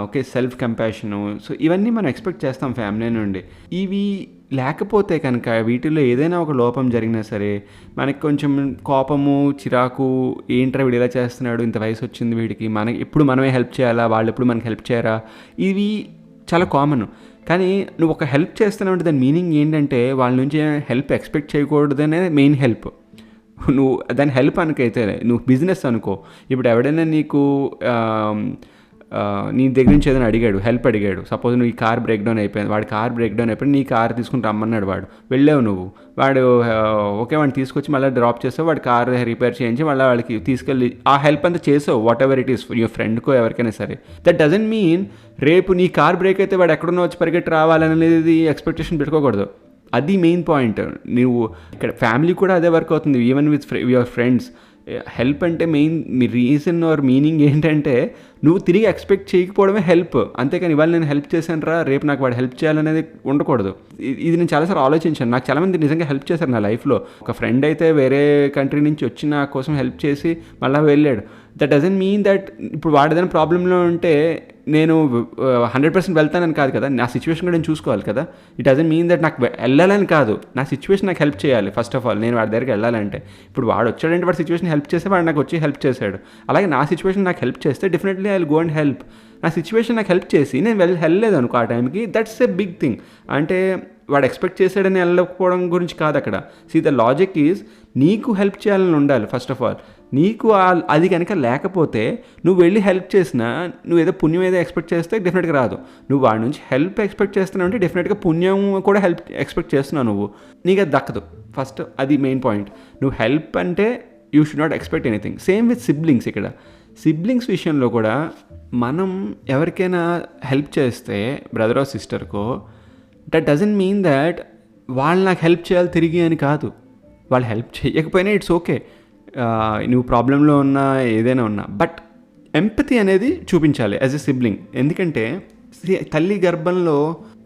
okay, self compassion, so ఇవన్నీ మనం ఎక్స్పెక్ట్ చేస్తాం ఫ్యామిలీ నుండి. ఇవి లేకపోతే కనుక వీటిల్లో ఏదైనా ఒక లోపం జరిగినా సరే మనకి కొంచెం కోపము, చిరాకు, ఏంట్రా వీడు ఇలా చేస్తున్నాడు, ఇంత వయసు వచ్చింది వీడికి, ఎప్పుడు మనమే హెల్ప్ చేయాలా, వాళ్ళు ఎప్పుడు మనకి హెల్ప్ చేయరా, ఇవి చాలా కామన్. కానీ నువ్వు ఒక హెల్ప్ చేస్తున్నావు అంటే దాని మీనింగ్ ఏంటంటే వాళ్ళ నుంచి హెల్ప్ ఎక్స్పెక్ట్ చేయకూడదనే మెయిన్ హెల్ప్. నువ్వు దాని హెల్ప్ అనుకైతే నువ్వు బిజినెస్ అనుకో. ఇప్పుడు ఎవడైనా నీకు నీ దగ్గర నుంచి ఏదైనా హెల్ప్ అడిగాడు. సపోజ్ నువ్వు ఈ కార్ బ్రేక్ డౌన్ అయిపోయింది, వాడి కార్ బ్రేక్ డౌన్ అయిపోయింది, నీ కార్ తీసుకుని రమ్మన్నాడు, వెళ్ళావు నువ్వు, వాడిని తీసుకొచ్చి మళ్ళీ డ్రాప్ చేస్తావు, వాడి కార్ రిపేర్ చేయించి మళ్ళీ వాళ్ళకి తీసుకెళ్ళి ఆ హెల్ప్ అంతా చేసావు, whatever it is, your ఫ్రెండ్కో ఎవరికైనా సరే. దట్ డజంట్ మీన్ రేపు నీ కార్ బ్రేక్ అయితే వాడు ఎక్కడున్నా వచ్చి పరిగెట్టి రావాలనేది ఎక్స్పెక్టేషన్ పెట్టుకోకూడదు. అది మెయిన్ పాయింట్. నువ్వు ఇక్కడ ఫ్యామిలీ కూడా అదే వర్క్ అవుతుంది, even with your friends. Help అంటే మెయిన్ మీ రీజన్ ఆర్ మీనింగ్ ఏంటంటే నువ్వు తిరిగి ఎక్స్పెక్ట్ చేయకపోవడమే హెల్ప్. అంతేకాని ఇవాళ నేను హెల్ప్ చేశాను రా, రేపు నాకు వాడు హెల్ప్ చేయాలనేది ఉండకూడదు. ఇది నేను చాలాసార్లు ఆలోచించాను. నాకు చాలామంది నిజంగా హెల్ప్ చేశారు నా లైఫ్లో. ఒక ఫ్రెండ్ అయితే వేరే కంట్రీ నుంచి వచ్చి నా కోసం హెల్ప్ చేసి మళ్ళీ వెళ్ళాడు. దట్ డజంట్ మీన్ దట్ ఇప్పుడు వాడు ఏదైనా ప్రాబ్లంలో ఉంటే నేను 100% వెళ్తానని కాదు కదా, నా సిచ్యువేషన్ కూడా నేను చూసుకోవాలి కదా. ఇట్ డజంట్ మీన్ దట్ నాకు వెళ్ళాలని కాదు, నా సిచ్యువేషన్ నాకు హెల్ప్ చేయాలి ఫస్ట్ ఆఫ్ ఆల్. నేను వాడి దగ్గరికి వెళ్ళాలంటే ఇప్పుడు వాడు వచ్చాడంటే వాడి సిచ్యువేషన్ హెల్ప్ చేస్తే వాడు నాకు వచ్చి హెల్ప్ చేశాడు. అలాగే నా సిచ్యువేషన్ నాకు హెల్ప్ చేస్తే definitely I will go and help. నా సిచ్యువేషన్ నాకు హెల్ప్ చేసి నేను వెళ్ళలేదు అనుకో ఆ టైంకి, దట్స్ ఎ బిగ్ థింగ్. అంటే వాడు ఎక్స్పెక్ట్ చేశాడని వెళ్ళకపోవడం గురించి కాదు అక్కడ. సీ ద లాజిక్ ఈజ్ నీకు హెల్ప్ చేయాలని ఉండాలి ఫస్ట్ ఆఫ్ ఆల్. నీకు అది కనుక లేకపోతే నువ్వు వెళ్ళి హెల్ప్ చేసినా నువ్వు ఏదో పుణ్యం ఏదో ఎక్స్పెక్ట్ చేస్తే డెఫినెట్గా రాదు. నువ్వు వాడి నుంచి హెల్ప్ ఎక్స్పెక్ట్ చేస్తున్నావు అంటే డెఫినెట్గా పుణ్యం కూడా హెల్ప్ ఎక్స్పెక్ట్ చేస్తున్నావు నువ్వు, నీకు అది దక్కదు. ఫస్ట్ అది మెయిన్ పాయింట్. నువ్వు హెల్ప్ అంటే you should not expect anything. Same with siblings. ఇక్కడ సిబ్లింగ్స్ విషయంలో కూడా మనం ఎవరికైనా హెల్ప్ చేస్తే బ్రదర్ ఆర్ సిస్టర్కో, దట్ డజంట్ మీన్ దట్ వాళ్ళు నాకు హెల్ప్ చేయాలి తిరిగి అని కాదు. వాళ్ళు హెల్ప్ చేయకపోయినా ఇట్స్ ఓకే, నువ్వు ప్రాబ్లంలో ఉన్నా ఏదైనా ఉన్నా. బట్ ఎంపతి అనేది చూపించాలి యాజ్ ఎ సిబ్లింగ్. ఎందుకంటే తల్లి గర్భంలో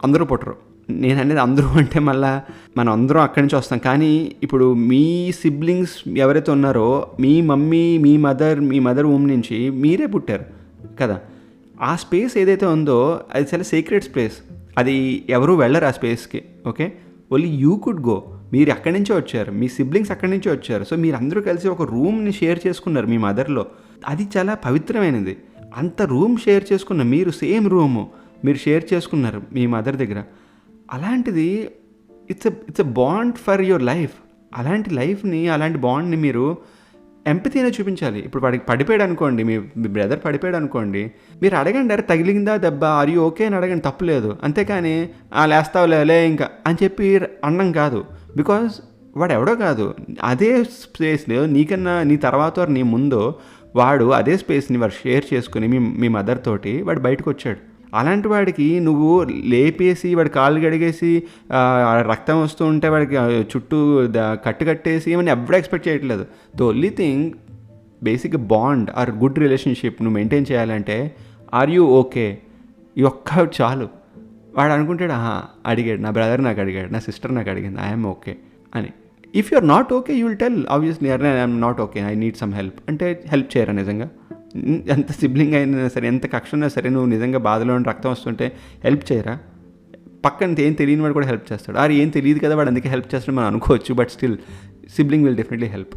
అందరూ పుట్టరు. నేను అనేది అందరూ అంటే మళ్ళీ మనం అందరం అక్కడి నుంచి వస్తాం. కానీ ఇప్పుడు మీ సిబ్లింగ్స్ ఎవరైతే ఉన్నారో మీ మమ్మీ మీ మదర్ వూమ్ నుంచి మీరే పుట్టారు కదా. ఆ స్పేస్ ఏదైతే ఉందో అది చాలా సీక్రెట్ స్పేస్. అది ఎవరు వెళ్ళరు ఆ స్పేస్కి. Okay, only you could go. మీరు అక్కడి నుంచే వచ్చారు, మీ సిబ్లింగ్స్ అక్కడి నుంచే వచ్చారు. సో మీరు అందరూ కలిసి ఒక రూమ్ని షేర్ చేసుకున్నారు మీ మదర్లో. అది చాలా పవిత్రమైనది. అంత రూమ్ షేర్ చేసుకున్న మీరు, సేమ్ రూము మీరు షేర్ చేసుకున్నారు మీ మదర్ దగ్గర. అలాంటిది it's a bond for your life. అలాంటి లైఫ్ని, అలాంటి బాండ్ని మీరు ఎంపతి అనేది చూపించాలి. ఇప్పుడు వాడికి పడిపోయాడు అనుకోండి, మీ బ్రదర్ పడిపోయాడు అనుకోండి, మీరు అడగండి, అరే తగిలిందా దెబ్బ, ఆర్ యూ ఓకే అని అడగండి, తప్పులేదు. అంతేకాని లేస్తావులే ఇంకా అని చెప్పి అన్నం కాదు. బికాజ్ వాడు ఎవడో కాదు, అదే స్పేస్లో నీకన్నా నీ తర్వాత నీ ముందో వాడు అదే స్పేస్ని వాడు షేర్ చేసుకుని మీ మదర్ తోటి వాడు బయటకు వచ్చాడు. అలాంటి వాడికి నువ్వు లేపేసి వాడి కాళ్ళు కడిగేసి రక్తం వస్తూ ఉంటే వాడికి చుట్టూ కట్టేసి ఏమని ఎవ్వడూ ఎక్స్పెక్ట్ చేయట్లేదు. The only thing basic bond or good relationship నువ్వు మెయింటైన్ చేయాలంటే ఆర్ యూ ఓకే, ఈ ఒక్క చాలు. వాడు అనుకుంటాడు, అడిగాడు నా బ్రదర్, నాకు అడిగాడు నా సిస్టర్, నాకు అడిగింది, ఐఎమ్ ఓకే అని. If you are not okay you will tell obviously, I'm not okay, I need some help అంటే హెల్ప్ చేయరా నిజంగా? ఎంత సిబ్లింగ్ అయినా సరే, ఎంత కక్ష ఉన్నా సరే, నువ్వు నిజంగా బాధలో రక్తం వస్తుంటే హెల్ప్ చేయరా? పక్కన ఏం తెలియని వాడు కూడా హెల్ప్ చేస్తాడు. ఏం తెలియదు కదా వాడు అందుకే హెల్ప్ చేస్తాడు మనం అనుకోవచ్చు, but still sibling will definitely help.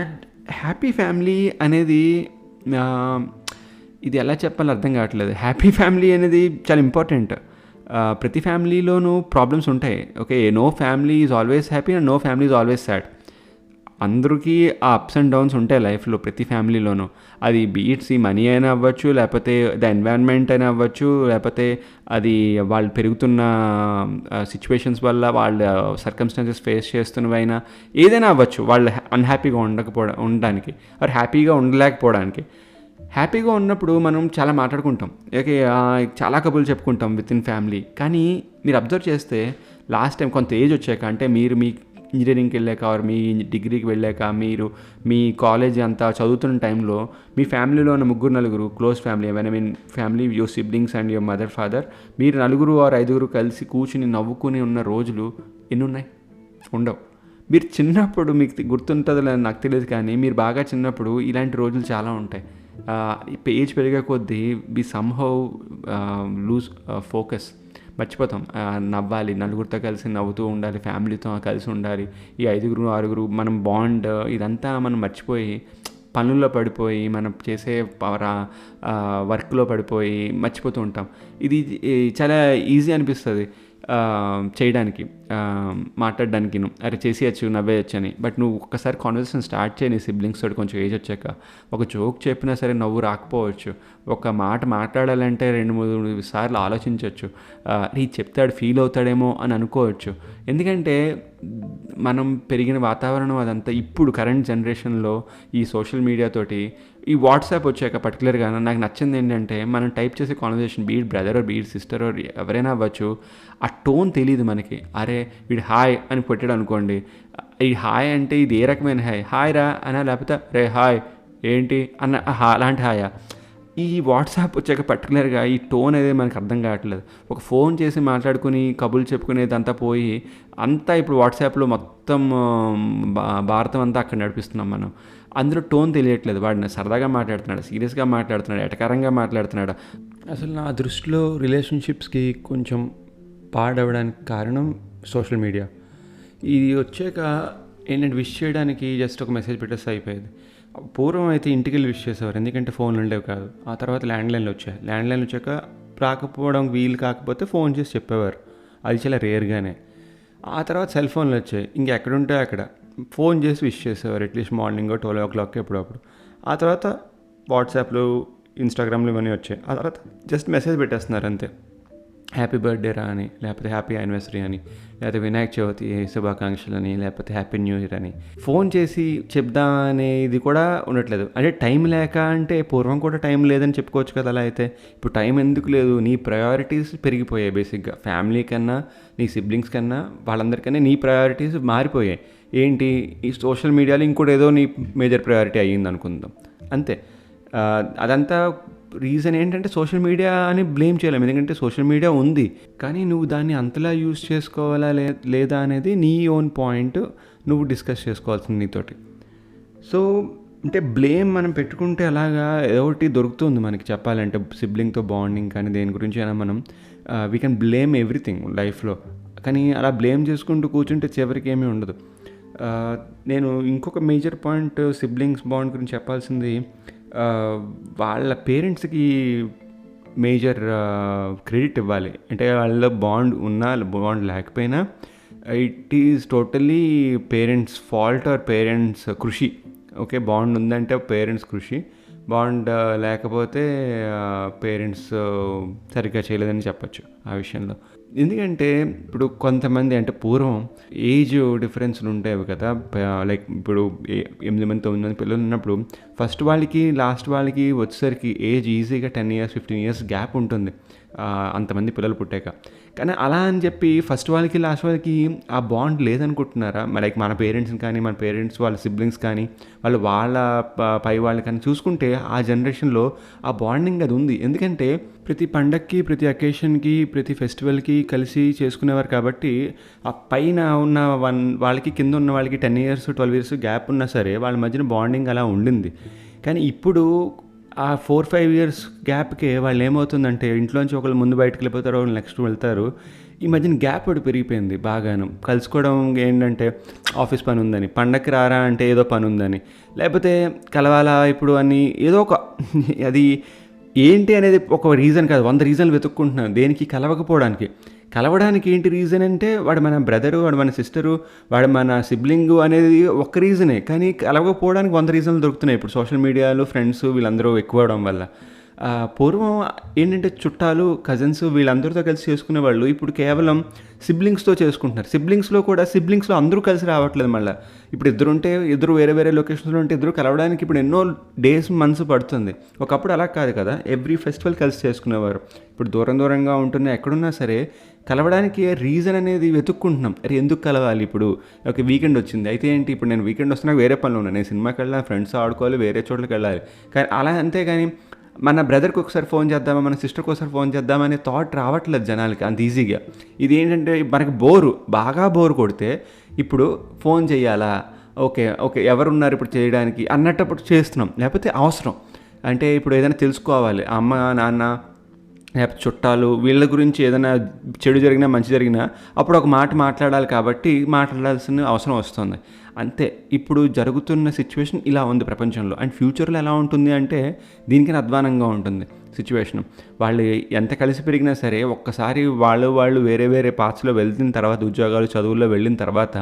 And happy family అనేది ఇది ఎలా చెప్పాలో అర్థం కావట్లేదు. హ్యాపీ ఫ్యామిలీ అనేది చాలా ఇంపార్టెంట్. ప్రతి ఫ్యామిలీలోనూ ప్రాబ్లమ్స్ ఉంటాయి. Okay, no family is always happy and no family is always sad. అందరికీ ఆ అప్స్ అండ్ డౌన్స్ ఉంటాయి లైఫ్లో, ప్రతి ఫ్యామిలీలోనూ. అది బీట్స్ ఈ మనీ అయినా అవ్వచ్చు, లేకపోతే ద ఎన్వైరన్మెంట్ అయినా అవ్వచ్చు, లేకపోతే అది వాళ్ళు పెరుగుతున్న సిచ్యువేషన్స్ వల్ల వాళ్ళ సర్కమ్స్టాన్సెస్ ఫేస్ చేస్తున్నవైనా ఏదైనా అవ్వచ్చు, వాళ్ళు అన్హ్యాపీగా ఉండడానికి ఆర్ హ్యాపీగా ఉండలేకపోవడానికి. హ్యాపీగా ఉన్నప్పుడు మనం చాలా మాట్లాడుకుంటాం, ఓకే, చాలా కబుర్లు చెప్పుకుంటాం విత్ ఇన్ ఫ్యామిలీ. కానీ మీరు అబ్జర్వ్ చేస్తే లాస్ట్ టైం కొంత ఏజ్ వచ్చాక, అంటే మీరు మీ ఇంజనీరింగ్కి వెళ్ళాక ఆర్ మీ డిగ్రీకి వెళ్ళాక, మీరు మీ కాలేజ్ అంతా చదువుతున్న టైంలో మీ ఫ్యామిలీలో ఉన్న 3-4 close family, I mean family, your siblings and your mother father, మీరు 4 or 5 కలిసి కూర్చుని నవ్వుకుని ఉన్న రోజులు ఎన్ని ఉన్నాయి? ఉండవు. మీరు చిన్నప్పుడు మీకు గుర్తుంటుందో లేదో నాకు తెలియదు, కానీ మీరు బాగా చిన్నప్పుడు ఇలాంటి రోజులు చాలా ఉంటాయి. ఏజ్ పెరిగే కొద్దీ వి సమ్హౌ లూజ్ ఫోకస్, మర్చిపోతాం. నవ్వాలి, నలుగురితో కలిసి నవ్వుతూ ఉండాలి, ఫ్యామిలీతో కలిసి ఉండాలి, ఈ 5-6 మనం బాండ్ ఇదంతా మనం మర్చిపోయి పనుల్లో పడిపోయి, మనం చేసే వర్క్లో పడిపోయి మర్చిపోతూ ఉంటాం. ఇది చాలా ఈజీ అనిపిస్తుంది చేయడానికి, మాట్లాడడానికి, అరే చేసేయచ్చు, నవ్వేయచ్చు అని. బట్ నువ్వు ఒక్కసారి కాన్వర్సేషన్ స్టార్ట్ చేయి నీ సిబ్లింగ్స్ తోటి, కొంచెం ఏజ్ వచ్చాక. ఒక జోక్ చెప్పినా సరే నవ్వు రాకపోవచ్చు, ఒక మాట మాట్లాడాలంటే 2-3 సార్లు ఆలోచించవచ్చు, ఇది చెప్తాడు ఫీల్ అవుతాడేమో అని అనుకోవచ్చు. ఎందుకంటే మనం పెరిగిన వాతావరణం అదంతా. ఇప్పుడు కరెంట్ జనరేషన్లో ఈ సోషల్ మీడియాతోటి, ఈ వాట్సాప్ వచ్చాక పర్టికులర్గా నాకు నచ్చింది ఏంటంటే, మనం టైప్ చేసే conversation, be it brother or be it sister or ఎవరైనా అవ్వచ్చు, ఆ టోన్ తెలియదు మనకి. అరే వీడు హాయ్ అని పెట్టాడు అనుకోండి, ఈ హాయ్ అంటే ఇది ఏ రకమైన హాయ్ రా అనా, లేకపోతే రే హాయ్ ఏంటి అన్న అలాంటి హాయా? ఈ వాట్సాప్ వచ్చాక పర్టికులర్గా ఈ టోన్ అనేది మనకు అర్థం కావట్లేదు. ఒక ఫోన్ చేసి మాట్లాడుకుని కబుర్లు చెప్పుకునేది అంతా పోయి, అంతా ఇప్పుడు వాట్సాప్లో మొత్తం భారతం అంతా అక్కడ నడిపిస్తున్నాం మనం. అందులో టోన్ తెలియట్లేదు. వాడిని సరదాగా మాట్లాడుతున్నాడు, సీరియస్గా మాట్లాడుతున్నాడు, ఎటకారంగా మాట్లాడుతున్నాడు. అసలు నా దృష్టిలో రిలేషన్షిప్స్కి కొంచెం పాడవడానికి కారణం సోషల్ మీడియా. ఇది వచ్చాక ఏంటంటే విష్ చేయడానికి జస్ట్ ఒక మెసేజ్ పెట్టేస్తే అయిపోయేది. పూర్వం అయితే ఇంటికి వెళ్ళి విష్ చేసేవారు, ఎందుకంటే ఫోన్లు ఉండేవి కాదు. ఆ తర్వాత ల్యాండ్లైన్లు వచ్చాయి. ల్యాండ్లైన్లు వచ్చాక రాకపోవడం వీలు కాకపోతే ఫోన్ చేసి చెప్పేవారు, అది చాలా రేర్గానే. ఆ తర్వాత సెల్ ఫోన్లు వచ్చాయి, ఇంకెక్కడుంటే అక్కడ ఫోన్ చేసి విష్ చేసేవారు, అట్లీస్ట్ మార్నింగ్ 12 o'clock ఎప్పుడప్పుడు. ఆ తర్వాత వాట్సాప్లు, ఇన్స్టాగ్రామ్లు ఇవన్నీ వచ్చాయి. ఆ తర్వాత జస్ట్ మెసేజ్ పెట్టేస్తున్నారు అంతే, హ్యాపీ బర్త్డే రా అని, లేకపోతే హ్యాపీ యానివర్సరీ అని, లేకపోతే వినాయక చవితి శుభాకాంక్షలు అని, లేకపోతే హ్యాపీ న్యూ ఇయర్ అని ఫోన్ చేసి చెప్దాం అనేది కూడా ఉండట్లేదు. అంటే టైం లేక అంటే, పూర్వం కూడా టైం లేదని చెప్పుకోవచ్చు కదా. అలా అయితే ఇప్పుడు టైం ఎందుకు లేదు? నీ ప్రయారిటీస్ పెరిగిపోయాయి. బేసిక్గా ఫ్యామిలీ కన్నా, నీ సిబ్లింగ్స్ కన్నా, వాళ్ళందరికన్నా నీ ప్రయారిటీస్ మారిపోయాయి. ఏంటి, ఈ సోషల్ మీడియాలో ఇంకోటి ఏదో నీ మేజర్ ప్రయారిటీ అయ్యింది అనుకుందాం, అంతే. అదంతా రీజన్ ఏంటంటే సోషల్ మీడియా అని బ్లేమ్ చేయలేము, ఎందుకంటే సోషల్ మీడియా ఉంది, కానీ నువ్వు దాన్ని అంతలా యూజ్ చేసుకోవాలా లేదా అనేది నీ ఓన్ పాయింట్, నువ్వు డిస్కస్ చేసుకోవాల్సింది నీతోటి. సో అంటే బ్లేమ్ మనం పెట్టుకుంటే అలాగా ఏదో ఒకటి దొరుకుతుంది మనకి చెప్పాలంటే, సిబ్లింగ్తో బాండింగ్ కానీ దేని గురించి అయినా మనం వీ కెన్ బ్లేమ్ ఎవ్రీథింగ్ లైఫ్లో. కానీ అలా బ్లేమ్ చేసుకుంటూ కూర్చుంటే చివరికి ఏమీ ఉండదు. నేను ఇంకొక మేజర్ పాయింట్ సిబ్లింగ్స్ బాండ్ గురించి చెప్పాల్సింది, వాళ్ళ పేరెంట్స్కి మేజర్ క్రెడిట్ ఇవ్వాలి. అంటే వాళ్ళ బాండ్ ఉన్నా బాండ్ లేకపోయినా it is totally parents fault or parents కృషి. ఓకే, బాండ్ ఉందంటే పేరెంట్స్ కృషి, బాండ్ లేకపోతే పేరెంట్స్ సరిగ్గా చేయలేదని చెప్పచ్చు ఆ విషయంలో. ఎందుకంటే ఇప్పుడు కొంతమంది అంటే పూర్వం ఏజ్ డిఫరెన్స్లు ఉండేవి కదా, లైక్ ఇప్పుడు 8 మంది 9 మంది పిల్లలు ఉన్నప్పుడు ఫస్ట్ వాళ్ళకి లాస్ట్ వాళ్ళకి వచ్చేసరికి ఏజ్ ఈజీగా 10 ఇయర్స్ 15 ఇయర్స్ గ్యాప్ ఉంటుంది అంతమంది పిల్లలు పుట్టాక. కానీ అలా అని చెప్పి ఫస్ట్ వాళ్ళకి లాస్ట్ వాళ్ళకి ఆ బాండ్ లేదనుకుంటున్నారా? లైక్ మన పేరెంట్స్ని కానీ, మన పేరెంట్స్ వాళ్ళ సిబ్లింగ్స్ కానీ, వాళ్ళ పై వాళ్ళు కానీ చూసుకుంటే ఆ జనరేషన్లో ఆ బాండింగ్ అది ఉంది. ఎందుకంటే ప్రతి పండక్కి, ప్రతి అకేషన్కి, ప్రతి ఫెస్టివల్కి కలిసి చేసుకునేవారు కాబట్టి ఆ పైన ఉన్న వాళ్ళకి కింద ఉన్న వాళ్ళకి 10 ఇయర్స్ 12 ఇయర్స్ గ్యాప్ ఉన్నా సరే వాళ్ళ మధ్యన బాండింగ్ అలా ఉండింది. కానీ ఇప్పుడు ఆ 4-5 ఇయర్స్ గ్యాప్కే వాళ్ళు ఏమవుతుందంటే ఇంట్లోంచి ఒకళ్ళు ముందు బయటకు వెళ్ళిపోతారు, వాళ్ళు నెక్స్ట్ వెళ్తారు. ఈ మధ్యన గ్యాప్ ఒకటి పెరిగిపోయింది బాగాను. కలుసుకోవడం ఏంటంటే ఆఫీస్ పని ఉందని, పండక్కి రారా అంటే ఏదో పని ఉందని, లేకపోతే కలవాలా ఇప్పుడు అని ఏదో ఒక అది ఏంటి అనేది ఒక రీజన్ కాదు, 100 రీజన్లు వెతుక్కుంటున్నాను దేనికి కలవకపోవడానికి. కలవడానికి ఏంటి రీజన్ అంటే వాడు మన బ్రదరు, వాడు మన సిస్టరు, వాడు మన సిబ్లింగు అనేది ఒక్క రీజనే. కానీ కలవకపోవడానికి 100 రీజన్లు దొరుకుతున్నాయి ఇప్పుడు సోషల్ మీడియాలో. ఫ్రెండ్స్ వీళ్ళందరూ ఎక్కువ అవడం వల్ల. పూర్వం ఏంటంటే చుట్టాలు, కజిన్స్ వీళ్ళందరితో కలిసి చేసుకునేవాళ్ళు. ఇప్పుడు కేవలం సిబ్లింగ్స్తో చేసుకుంటున్నారు. సిబ్లింగ్స్లో అందరూ కలిసి రావట్లేదు మళ్ళీ. ఇప్పుడు ఇద్దరు వేరే వేరే లొకేషన్స్లో ఉంటే ఇద్దరు కలవడానికి ఇప్పుడు ఎన్నో డేస్ మంత్స్ పడుతుంది. ఒకప్పుడు అలా కాదు కదా, ఎవ్రీ ఫెస్టివల్ కలిసి చేసుకునేవారు. ఇప్పుడు దూరంగా ఉంటున్నా ఎక్కడున్నా సరే కలవడానికి రీజన్ అనేది వెతుక్కుంటున్నాం. అరే ఎందుకు కలవాలి, ఇప్పుడు ఒక వీకెండ్ వచ్చింది అయితే ఏంటి, ఇప్పుడు నేను వీకెండ్ వస్తున్నా వేరే పనులు ఉన్నాయి, నేను సినిమాకి వెళ్ళాలి, ఫ్రెండ్స్ ఆడుకోవాలి, వేరే చోట్లకి వెళ్ళాలి. కానీ అలా అంతేగాని మన బ్రదర్కి ఒకసారి ఫోన్ చేద్దామా, మన సిస్టర్కి ఒకసారి ఫోన్ చేద్దామనే థాట్ రావట్లేదు జనాలకి అంత ఈజీగా. ఇది ఏంటంటే మనకి బాగా బోర్ కొడితే ఇప్పుడు ఫోన్ చేయాలా, ఓకే ఎవరున్నారు ఇప్పుడు చేయడానికి అన్నట్టప్పుడు చేస్తున్నాం. లేకపోతే అవసరం అంటే ఇప్పుడు ఏదైనా తెలుసుకోవాలి, అమ్మ నాన్న లేకపోతే చుట్టాలు వీళ్ళ గురించి ఏదైనా చెడు జరిగినా మంచి జరిగినా అప్పుడు ఒక మాట మాట్లాడాలి కాబట్టి మాట్లాడాల్సిన అవసరం వస్తుంది అంతే. ఇప్పుడు జరుగుతున్న సిచ్యువేషన్ ఇలా ఉంది ప్రపంచంలో. అండ్ ఫ్యూచర్లో ఎలా ఉంటుంది అంటే దీనికన్నా అధ్వానంగా ఉంటుంది సిచ్యువేషన్. వాళ్ళు ఎంత కలిసి పెరిగినా సరే ఒక్కసారి వాళ్ళు వేరే వేరే పాత్స్లో వెళ్తున్న తర్వాత, ఉద్యోగాలు చదువుల్లో వెళ్ళిన తర్వాత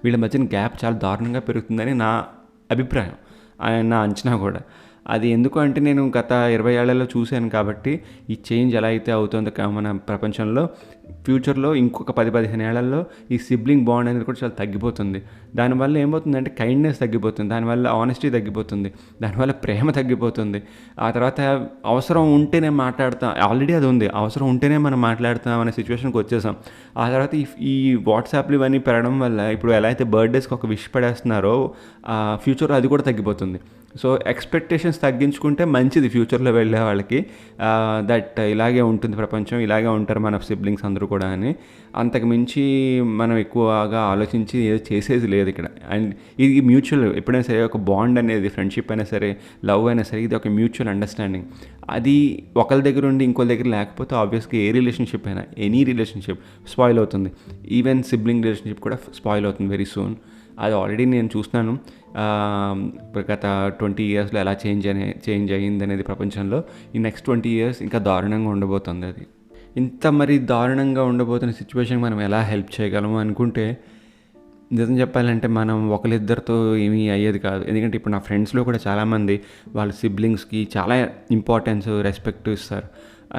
వీళ్ళ మధ్యన గ్యాప్ చాలా దారుణంగా పెరుగుతుందని నా అభిప్రాయం, నా అంచనా కూడా. అది ఎందుకు అంటే నేను గత 20 ఏళ్లలో చూశాను కాబట్టి ఈ చేంజ్ ఎలా అయితే అవుతుందో మన ప్రపంచంలో ఫ్యూచర్లో ఇంకొక 10-15 ఏళ్లలో ఈ సిబ్లింగ్ బాండ్ అనేది కూడా చాలా తగ్గిపోతుంది. దానివల్ల ఏమవుతుందంటే కైండ్నెస్ తగ్గిపోతుంది, దానివల్ల ఆనెస్టీ తగ్గిపోతుంది, దానివల్ల ప్రేమ తగ్గిపోతుంది. ఆ తర్వాత అవసరం ఉంటేనే మాట్లాడతాం, ఆల్రెడీ అది ఉంది, అవసరం ఉంటేనే మనం మాట్లాడతాం అనే సిచ్యువేషన్కి వచ్చేసాం. ఆ తర్వాత ఈ వాట్సాప్లు ఇవన్నీ పెరగడం వల్ల ఇప్పుడు ఎలా అయితే బర్త్డేస్కి ఒక విష్ పడేస్తున్నారో ఫ్యూచర్లో అది కూడా తగ్గిపోతుంది. సో ఎక్స్పెక్టేషన్స్ తగ్గించుకుంటే మంచిది ఫ్యూచర్లో వెళ్ళే వాళ్ళకి. దట్ ఇలాగే ఉంటుంది ప్రపంచం, ఇలాగే ఉంటారు మన సిబ్లింగ్స్ అందరూ కూడా అని. అంతకుమించి మనం ఎక్కువగా ఆలోచించి ఏదో చేసేది లేదు ఇక్కడ. అండ్ ఇది మ్యూచువల్, ఎప్పుడైనా సరే ఒక బాండ్ అనేది, ఫ్రెండ్షిప్ అయినా సరే, లవ్ అయినా సరే, ఇది ఒక మ్యూచువల్ అండర్స్టాండింగ్. అది ఒకరి దగ్గర ఉండి ఇంకోరి దగ్గర లేకపోతే ఆబ్వియస్గా ఏ రిలేషన్షిప్ అయినా, ఎనీ రిలేషన్షిప్ స్పాయిల్ అవుతుంది. ఈవెన్ సిబ్లింగ్ రిలేషన్షిప్ కూడా స్పాయిల్ అవుతుంది వెరీ సూన్. అది ఆల్రెడీ నేను చూస్తున్నాను గత 20 ఇయర్స్లో ఎలా చేంజ్ అయ్యింది అనేది ప్రపంచంలో. ఈ నెక్స్ట్ 20 ఇయర్స్ ఇంకా దారుణంగా ఉండబోతుంది. అది ఇంత మరి దారుణంగా ఉండబోతున్న సిచ్యువేషన్ మనం ఎలా హెల్ప్ చేయగలము అనుకుంటే, నిజం చెప్పాలంటే మనం ఒకరిద్దరితో ఏమీ అయ్యేది కాదు. ఎందుకంటే ఇప్పుడు నా ఫ్రెండ్స్లో కూడా చాలామంది వాళ్ళ సిబ్లింగ్స్కి చాలా ఇంపార్టెన్స్, రెస్పెక్ట్ ఇస్తారు.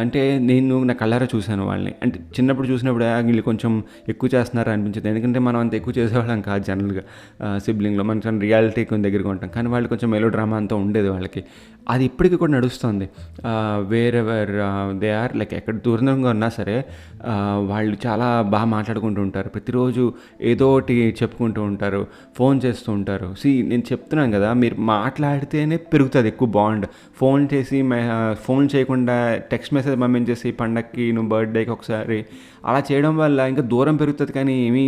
అంటే నేను నా కళ్ళారా చూశాను వాళ్ళని. అంటే చిన్నప్పుడు చూసినప్పుడు వీళ్ళు కొంచెం ఎక్కువ చేస్తున్నారు అనిపించింది. ఎందుకంటే మనం అంత ఎక్కువ చేసేవాళ్ళం కాదు జనరల్గా సిబ్లింగ్లో, మనం రియాలిటీ కొంచెం దగ్గరగా ఉంటాం. కానీ వాళ్ళు కొంచెం మెలో డ్రామా అంతా ఉండేది వాళ్ళకి. అది ఇప్పటికీ కూడా నడుస్తుంది. వేరెవర్ దే ఆర్, లైక్ ఎక్కడ దూరంగా ఉన్నా సరే వాళ్ళు చాలా బాగా మాట్లాడుకుంటూ ఉంటారు. ప్రతిరోజు ఏదో ఒకటి చెప్పుకుంటూ ఉంటారు, ఫోన్ చేస్తూ ఉంటారు. నేను చెప్తున్నాను కదా, మీరు మాట్లాడితేనే పెరుగుతుంది ఎక్కువ బాండ్. ఫోన్ చేయకుండా టెక్స్ట్ మెసేజ్ పంపించేసి పండక్కి, నువ్వు బర్త్డేకి ఒకసారి అలా చేయడం వల్ల ఇంకా దూరం పెరుగుతుంది, కానీ ఏమీ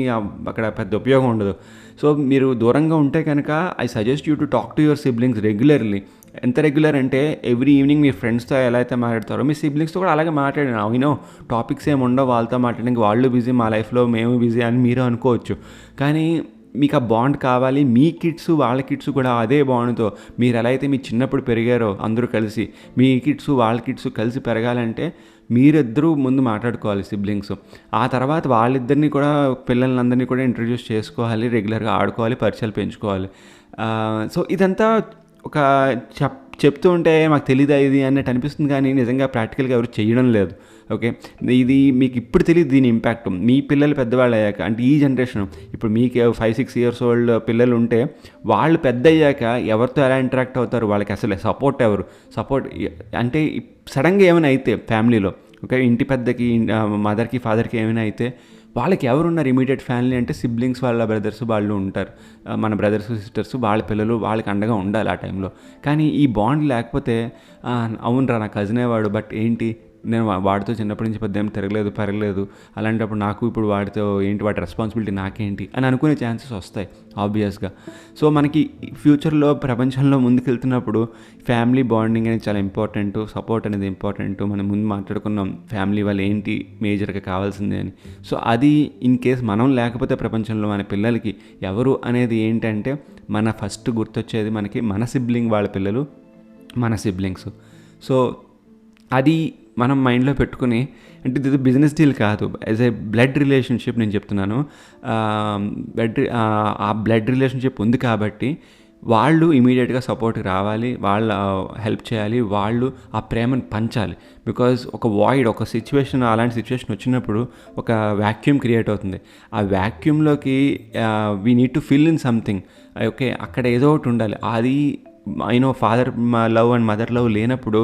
అక్కడ పెద్ద ఉపయోగం ఉండదు. సో మీరు దూరంగా ఉంటే కనుక I suggest you to talk to your siblings regularly. ఎంత రెగ్యులర్ అంటే ఎవ్రీ ఈవినింగ్ మీ ఫ్రెండ్స్తో ఎలా అయితే మాట్లాడతారో మీ సిబ్లింగ్స్తో కూడా అలాగే మాట్లాడాను. అవునో టాపిక్స్ ఏమి ఉండవు వాళ్ళతో మాట్లాడడానికి, వాళ్ళు బిజీ, మా లైఫ్లో మేము బిజీ అని మీరు అనుకోవచ్చు. కానీ మీకు ఆ బాండ్ కావాలి. మీ కిడ్స్ వాళ్ళ కిడ్స్ కూడా అదే బాండ్తో మీరు ఎలా అయితే మీ చిన్నప్పుడు పెరిగారో అందరూ కలిసి, మీ కిడ్స్ వాళ్ళ కిడ్స్ కలిసి పెరగాలంటే మీరిద్దరూ ముందు మాట్లాడుకోవాలి సిబ్లింగ్స్. ఆ తర్వాత వాళ్ళిద్దరిని కూడా, పిల్లలందరినీ కూడా ఇంట్రడ్యూస్ చేసుకోవాలి, రెగ్యులర్గా ఆడుకోవాలి, పరిచయాలు పెంచుకోవాలి. సో ఇదంతా ఒక చెప్తూ ఉంటే మాకు తెలీదా ఇది అన్నట్టు అనిపిస్తుంది, కానీ నిజంగా ప్రాక్టికల్గా ఎవరు చేయడం లేదు. ఓకే, ఇది మీకు ఇప్పుడు తెలియదు దీని ఇంపాక్ట్. మీ పిల్లలు పెద్దవాళ్ళు అయ్యాక, అంటే ఈ జనరేషన్, ఇప్పుడు మీకు 5-6 ఇయర్స్ ఓల్డ్ పిల్లలు ఉంటే వాళ్ళు పెద్ద అయ్యాక ఎవరితో ఎలా ఇంటరాక్ట్ అవుతారు, వాళ్ళకి అసలు సపోర్ట్ అంటే సడన్గా ఏమైనా అయితే ఫ్యామిలీలో, ఓకే, ఇంటి పెద్దకి మదర్కి ఫాదర్కి ఏమైనా అయితే వాళ్ళకి ఎవరున్నారు ఇమీడియట్ ఫ్యామిలీ అంటే సిబ్లింగ్స్, వాళ్ళ బ్రదర్స్ వాళ్ళు ఉంటారు. మన బ్రదర్స్ సిస్టర్స్ వాళ్ళ పిల్లలు వాళ్ళకి అండగా ఉండాలి ఆ టైంలో. కానీ ఈ బాండ్ లేకపోతే అవునరా నా కజినే వాడు, బట్ ఏంటి నేను వాడితో చిన్నప్పటి నుంచి పెద్ద ఏం పెరగలేదు, అలాంటప్పుడు నాకు ఇప్పుడు వాడితో ఏంటి, వాటి రెస్పాన్సిబిలిటీ నాకేంటి అని అనుకునే ఛాన్సెస్ వస్తాయి ఆబ్వియస్గా. సో మనకి ఫ్యూచర్లో ప్రపంచంలో ముందుకెళ్తున్నప్పుడు ఫ్యామిలీ బాండింగ్ అనేది చాలా ఇంపార్టెంట్, సపోర్ట్ అనేది ఇంపార్టెంట్. మనం ముందు మాట్లాడుకున్నాం ఫ్యామిలీ వాళ్ళు ఏంటి మేజర్గా కావాల్సిందే అని. సో అది ఇన్ కేస్ మనం లేకపోతే ప్రపంచంలో మన పిల్లలకి ఎవరు అనేది ఏంటంటే మన ఫస్ట్ గుర్తొచ్చేది మనకి మన సిబ్లింగ్, వాళ్ళ పిల్లలు మన సిబ్లింగ్స్. సో అది మనం మైండ్లో పెట్టుకుని, అంటే ఇది బిజినెస్ డీల్ కాదు, యాజ్ ఏ బ్లడ్ రిలేషన్షిప్ నేను చెప్తున్నాను. ఆ బ్లడ్ రిలేషన్షిప్ ఉంది కాబట్టి వాళ్ళు ఇమీడియట్గా సపోర్ట్కి రావాలి, వాళ్ళ హెల్ప్ చేయాలి, వాళ్ళు ఆ ప్రేమను పంచాలి. బికాజ్ ఒక సిచ్యువేషన్, అలాంటి సిచ్యువేషన్ వచ్చినప్పుడు ఒక వ్యాక్యూమ్ క్రియేట్ అవుతుంది. ఆ వ్యాక్యూమ్లోకి we need to fill in something. Okay, అక్కడ ఏదో ఒకటి ఉండాలి. అది father love and mother love లేనప్పుడు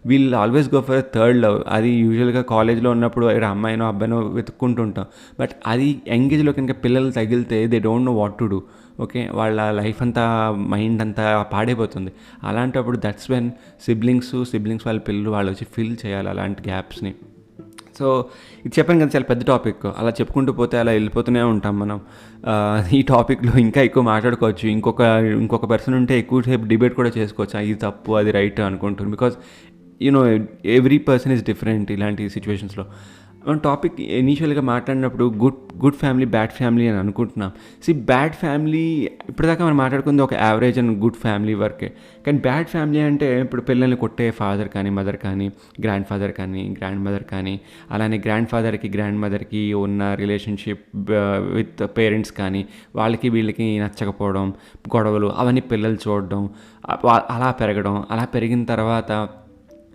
we'll always go for third love. అది యూజువల్గా కాలేజ్లో ఉన్నప్పుడు అమ్మాయినో అబ్బాయినో వెతుక్కుంటుంటాం. బట్ అది యంగేజ్లో కనుక పిల్లలు తగిలితే they don't know what to do. Okay, వాళ్ళ లైఫ్ అంతా, మైండ్ అంతా పాడైపోతుంది. అలాంటప్పుడు దట్స్ వెన్ సిబ్లింగ్స్ వాళ్ళ పిల్లలు వాళ్ళు వచ్చి ఫిల్ చేయాలి అలాంటి గ్యాప్స్ని. సో ఇది చెప్పాను కదా, చాలా పెద్ద టాపిక్, అలా చెప్పుకుంటూ పోతే అలా వెళ్ళిపోతూనే ఉంటాం మనం. ఈ టాపిక్లో ఇంకా ఎక్కువ మాట్లాడుకోవచ్చు. ఇంకొక పర్సన్ ఉంటే ఎక్కువసేపు డిబేట్ కూడా చేసుకోవచ్చు, ఇది తప్పు అది రైట్ అనుకుంటున్నాను. Because every person is different ఇలాంటి సిచ్యువేషన్స్లో. మన టాపిక్ ఇనీషియల్గా మాట్లాడినప్పుడు గుడ్ ఫ్యామిలీ, బ్యాడ్ ఫ్యామిలీ అని అనుకుంటున్నాం. బ్యాడ్ ఫ్యామిలీ ఇప్పటిదాకా మనం మాట్లాడుకుంది ఒక యావరేజ్ అండ్ గుడ్ ఫ్యామిలీ వరకే. కానీ బ్యాడ్ ఫ్యామిలీ అంటే ఇప్పుడు పిల్లల్ని కొట్టే ఫాదర్ కానీ, మదర్ కానీ, గ్రాండ్ ఫాదర్ కానీ, గ్రాండ్ మదర్ కానీ, అలానే గ్రాండ్ ఫాదర్కి గ్రాండ్ మదర్కి ఉన్న రిలేషన్షిప్ విత్ పేరెంట్స్ కానీ, వాళ్ళకి వీళ్ళకి నచ్చకపోవడం, గొడవలు, అవన్నీ పిల్లలు చూడడం, అలా పెరిగిన తర్వాత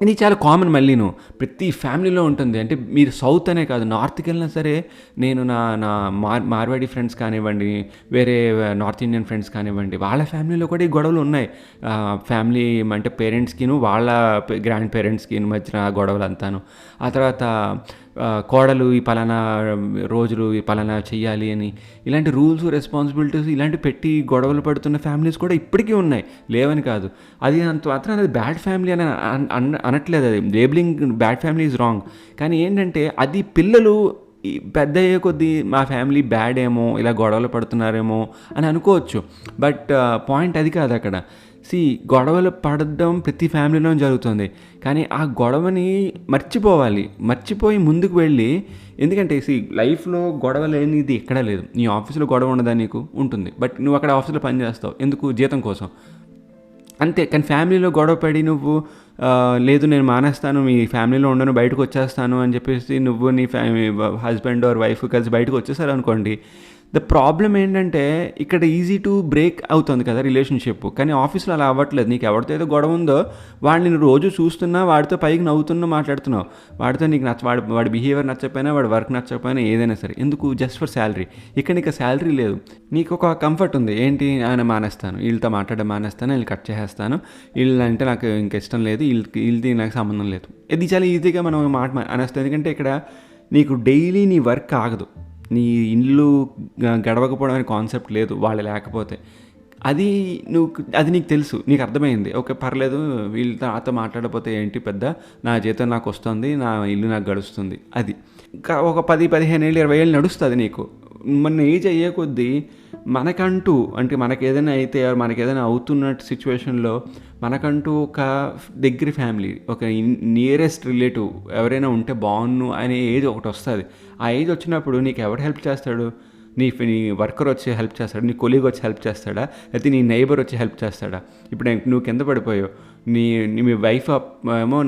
ఇది చాలా కామన్. మళ్ళీను ప్రతి ఫ్యామిలీలో ఉంటుంది. అంటే మీరు సౌత్ అనే కాదు, నార్త్కి వెళ్ళినా సరే, నేను నా మార్వాడి ఫ్రెండ్స్ కానివ్వండి, వేరే నార్త్ ఇండియన్ ఫ్రెండ్స్ కానివ్వండి, వాళ్ళ ఫ్యామిలీలో కూడా ఈ గొడవలు ఉన్నాయి. ఫ్యామిలీ అంటే పేరెంట్స్కిను వాళ్ళ గ్రాండ్ పేరెంట్స్కి మధ్యన గొడవలు అంతాను. ఆ తర్వాత కోడలు ఈ పలానా రోజులు ఈ పలానా చెయ్యాలి అని ఇలాంటి రూల్స్, రెస్పాన్సిబిలిటీస్ ఇలాంటి పెట్టి గొడవలు పడుతున్న ఫ్యామిలీస్ కూడా ఇప్పటికీ ఉన్నాయి, లేవని కాదు. అది అంత మాత్రం అది బ్యాడ్ ఫ్యామిలీ అని అనట్లేదు. అది labelling bad family is wrong. కానీ ఏంటంటే అది పిల్లలు పెద్ద అయ్యే కొద్దీ మా ఫ్యామిలీ బ్యాడ్ ఏమో, ఇలా గొడవలు పడుతున్నారేమో అని అనుకోవచ్చు. బట్ పాయింట్ అది కాదు అక్కడ. గొడవలు పడడం ప్రతి ఫ్యామిలీలో జరుగుతుంది. కానీ ఆ గొడవని మర్చిపోయి ముందుకు వెళ్ళి, ఎందుకంటే లైఫ్లో గొడవ లేనిది ఎక్కడా లేదు. నీ ఆఫీస్లో గొడవ ఉండదా? నీకు ఉంటుంది. బట్ నువ్వు అక్కడ ఆఫీస్లో పని చేస్తావు ఎందుకు? జీతం కోసం, అంతే. కానీ ఫ్యామిలీలో గొడవ పడి నువ్వు లేదు నేను మానేస్తాను, మీ ఫ్యామిలీలో ఉండను, బయటకు వచ్చేస్తాను అని చెప్పేసి నువ్వు నీ హస్బెండ్ ఆర్ వైఫ్ కలిసి బయటకు వచ్చేసారు అనుకోండి, ద ప్రాబ్లం ఏంటంటే ఇక్కడ ఈజీ టు బ్రేక్ అవుతుంది కదా రిలేషన్షిప్. కానీ ఆఫీస్లో అలా అవ్వట్లేదు. నీకు ఎవరితో ఏదో గొడవ ఉందో వాడిని నువ్వు రోజు చూస్తున్నా, వాడితో పైకి నవ్వుతున్నా మాట్లాడుతున్నావు, వాడితో నీకు వాడి బిహేవియర్ నచ్చకపోయినా, వాడి వర్క్ నచ్చకపోయినా, ఏదైనా సరే, ఎందుకు? Just for salary. ఇక్కడ నీకు శాలరీ లేదు, నీకు ఒక కంఫర్ట్ ఉంది. ఏంటి? ఆయన మానేస్తాను, వీళ్ళతో మాట్లాడడం మానేస్తాను, వీళ్ళు కట్ చేసేస్తాను, వీళ్ళు అంటే నాకు ఇంకా ఇష్టం లేదు, వీళ్ళది నాకు సంబంధం లేదు. ఇది చాలా ఈజీగా మనం అనేస్తాం. ఎందుకంటే ఇక్కడ నీకు డైలీ నీ వర్క్ ఆగదు, నీ ఇల్లు గడవకపోవడం అనే కాన్సెప్ట్ లేదు వాళ్ళు లేకపోతే. అది నీకు తెలుసు, నీకు అర్థమైంది. ఓకే పర్లేదు, వీళ్ళతో నాతో మాట్లాడకపోతే ఏంటి పెద్ద, నా జీతం నాకు వస్తుంది, నా ఇల్లు నాకు గడుస్తుంది. అది ఇంకా ఒక 10-15 ఏళ్ళు 20 ఏళ్ళు నడుస్తుంది నీకు. మన ఏజ్ అయ్యే కొద్దీ మనకంటూ, అంటే మనకేదైనా అయితే, మనకేదైనా అవుతున్నట్టు సిచ్యువేషన్లో మనకంటూ ఒక దగ్గర ఫ్యామిలీ, ఒక నియరెస్ట్ రిలేటివ్ ఎవరైనా ఉంటే బాగున్ను అనే ఏజ్ ఒకటి వస్తుంది. ఆ ఏజ్ వచ్చినప్పుడు నీకు ఎవరు హెల్ప్ చేస్తాడు? నీ వర్కర్ వచ్చి హెల్ప్ చేస్తాడా? నీ కొలీగ్ వచ్చి హెల్ప్ చేస్తాడా? లేకపోతే నీ నైబర్ వచ్చి హెల్ప్ చేస్తాడా? ఇప్పుడు నువ్వు కింద పడిపోయావు, మీ వైఫ్ ఏమో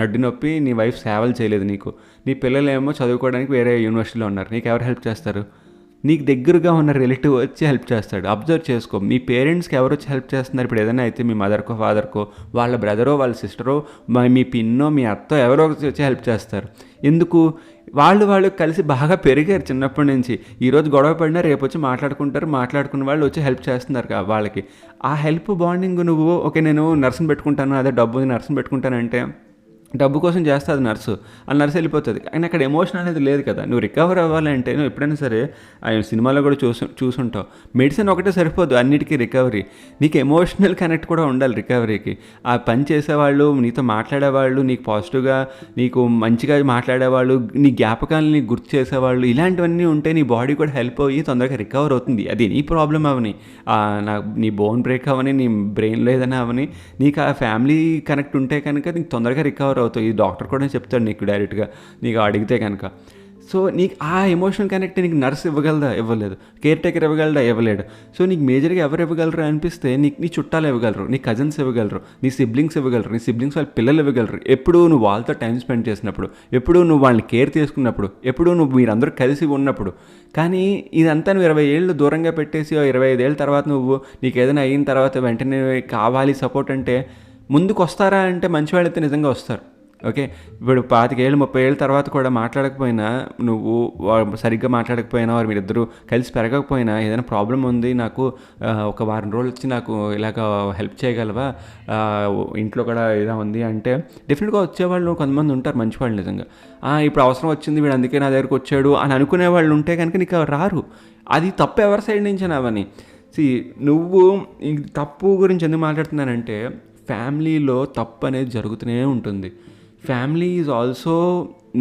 నడ్డు నొప్పి, నీ వైఫ్ సేవలు చేయలేదు నీకు, నీ పిల్లలు ఏమో చదువుకోవడానికి వేరే యూనివర్సిటీలో ఉన్నారు, నీకు ఎవరు హెల్ప్ చేస్తారు? నీకు దగ్గరగా ఉన్న రిలేటివ్ వచ్చి హెల్ప్ చేస్తాడు. అబ్జర్వ్ చేసుకో, మీ పేరెంట్స్కి ఎవరు వచ్చి హెల్ప్ చేస్తున్నారు. ఇప్పుడు ఏదైనా అయితే మీ మదర్కో ఫాదర్కో, వాళ్ళ బ్రదరో వాళ్ళ సిస్టరో మీ పిన్నో మీ అత్తో ఎవరో వచ్చి హెల్ప్ చేస్తారు. ఎందుకు? వాళ్ళు కలిసి బాగా పెరిగారు చిన్నప్పటి నుంచి. ఈరోజు గొడవ పడినా రేపు వచ్చి మాట్లాడుకుంటారు. మాట్లాడుకున్న వాళ్ళు వచ్చి హెల్ప్ చేస్తున్నారు వాళ్ళకి. ఆ హెల్ప్ బాండింగ్ నువ్వు ఓకే నేను నర్సుని పెట్టుకుంటాను, అదే డబ్బు నర్సుని పెట్టుకుంటానంటే డబ్బు కోసం చేస్తుంది నర్సు, ఆ నర్సు వెళ్ళిపోతుంది. కానీ అక్కడ ఎమోషన్ అనేది లేదు కదా. నువ్వు రికవర్ అవ్వాలంటే నువ్వు ఎప్పుడైనా సరే సినిమాలో కూడా చూసుంటావు, మెడిసిన్ ఒకటే సరిపోదు అన్నిటికీ రికవరీ. నీకు ఎమోషనల్ కనెక్ట్ కూడా ఉండాలి రికవరీకి. ఆ పని చేసేవాళ్ళు, నీతో మాట్లాడేవాళ్ళు, నీకు పాజిటివ్గా నీకు మంచిగా మాట్లాడేవాళ్ళు, నీ జ్ఞాపకాలని గుర్తు చేసేవాళ్ళు, ఇలాంటివన్నీ ఉంటే నీ బాడీ కూడా హెల్ప్ అయ్యి తొందరగా రికవర్ అవుతుంది. అది నీ ప్రాబ్లం అవని, నీ బోన్ బ్రేక్ అవని, నీ బ్రెయిన్లో ఏదైనా అవని, నీకు ఆ ఫ్యామిలీ కనెక్ట్ ఉంటే కనుక నీకు తొందరగా రికవర్ అవుతావు. ఈ డాక్టర్ కూడా చెప్తాడు నీకు డైరెక్ట్గా నీకు అడిగితే కనుక. సో నీకు ఆ ఎమోషనల్ కనెక్ట్ నీకు నర్స్ ఇవ్వగలదా? ఇవ్వలేదు. కేర్ టేకర్ ఇవ్వగలదా? ఇవ్వలేడు. సో నీకు మేజర్గా ఎవరు ఇవ్వగలరు అనిపిస్తే నీ చుట్టాలు ఇవ్వగలరు, నీ కజిన్స్ ఇవ్వగలరు, నీ సిబ్లింగ్స్ ఇవ్వగలరు, నీ సిబ్లింగ్స్ వాళ్ళ పిల్లలు ఇవ్వగలరు. ఎప్పుడు నువ్వు వాళ్ళతో టైం స్పెండ్ చేసినప్పుడు, ఎప్పుడు నువ్వు వాళ్ళని కేర్ తీసుకున్నప్పుడు, ఎప్పుడు నువ్వు మీరందరూ కలిసి ఉన్నప్పుడు. కానీ ఇదంతా నువ్వు 20 ఏళ్ళు దూరంగా పెట్టేసి 25 ఏళ్ళ తర్వాత నువ్వు నీకు ఏదైనా అయిన తర్వాత వెంటనే కావాలి సపోర్ట్ అంటే ముందుకు వస్తారా అంటే మంచి వాళ్ళైతే నిజంగా వస్తారు. ఓకే, ఇప్పుడు 25 ఏళ్ళు 30 ఏళ్ళ తర్వాత కూడా మాట్లాడకపోయినా, నువ్వు సరిగ్గా మాట్లాడకపోయినా, వారు మీరిద్దరూ కలిసి పెరగకపోయినా, ఏదైనా ప్రాబ్లం ఉంది నాకు ఒక వారం రోజులు వచ్చి నాకు ఇలాగ హెల్ప్ చేయగలవా, ఇంట్లో కూడా ఇలా ఉంది అంటే డెఫినెట్గా వచ్చేవాళ్ళు కొంతమంది ఉంటారు మంచి వాళ్ళు నిజంగా. ఇప్పుడు అవసరం వచ్చింది వీడు అందుకే నా దగ్గరకు వచ్చాడు అని అనుకునే వాళ్ళు ఉంటే కనుక నీకు రారు. అది తప్పు ఎవరి సైడ్ నుంచి అవని. నువ్వు తప్పు గురించి ఎందుకు మాట్లాడుతున్నానంటే ఫ్యామిలీలో తప్పు అనేది జరుగుతూనే ఉంటుంది. Family is also,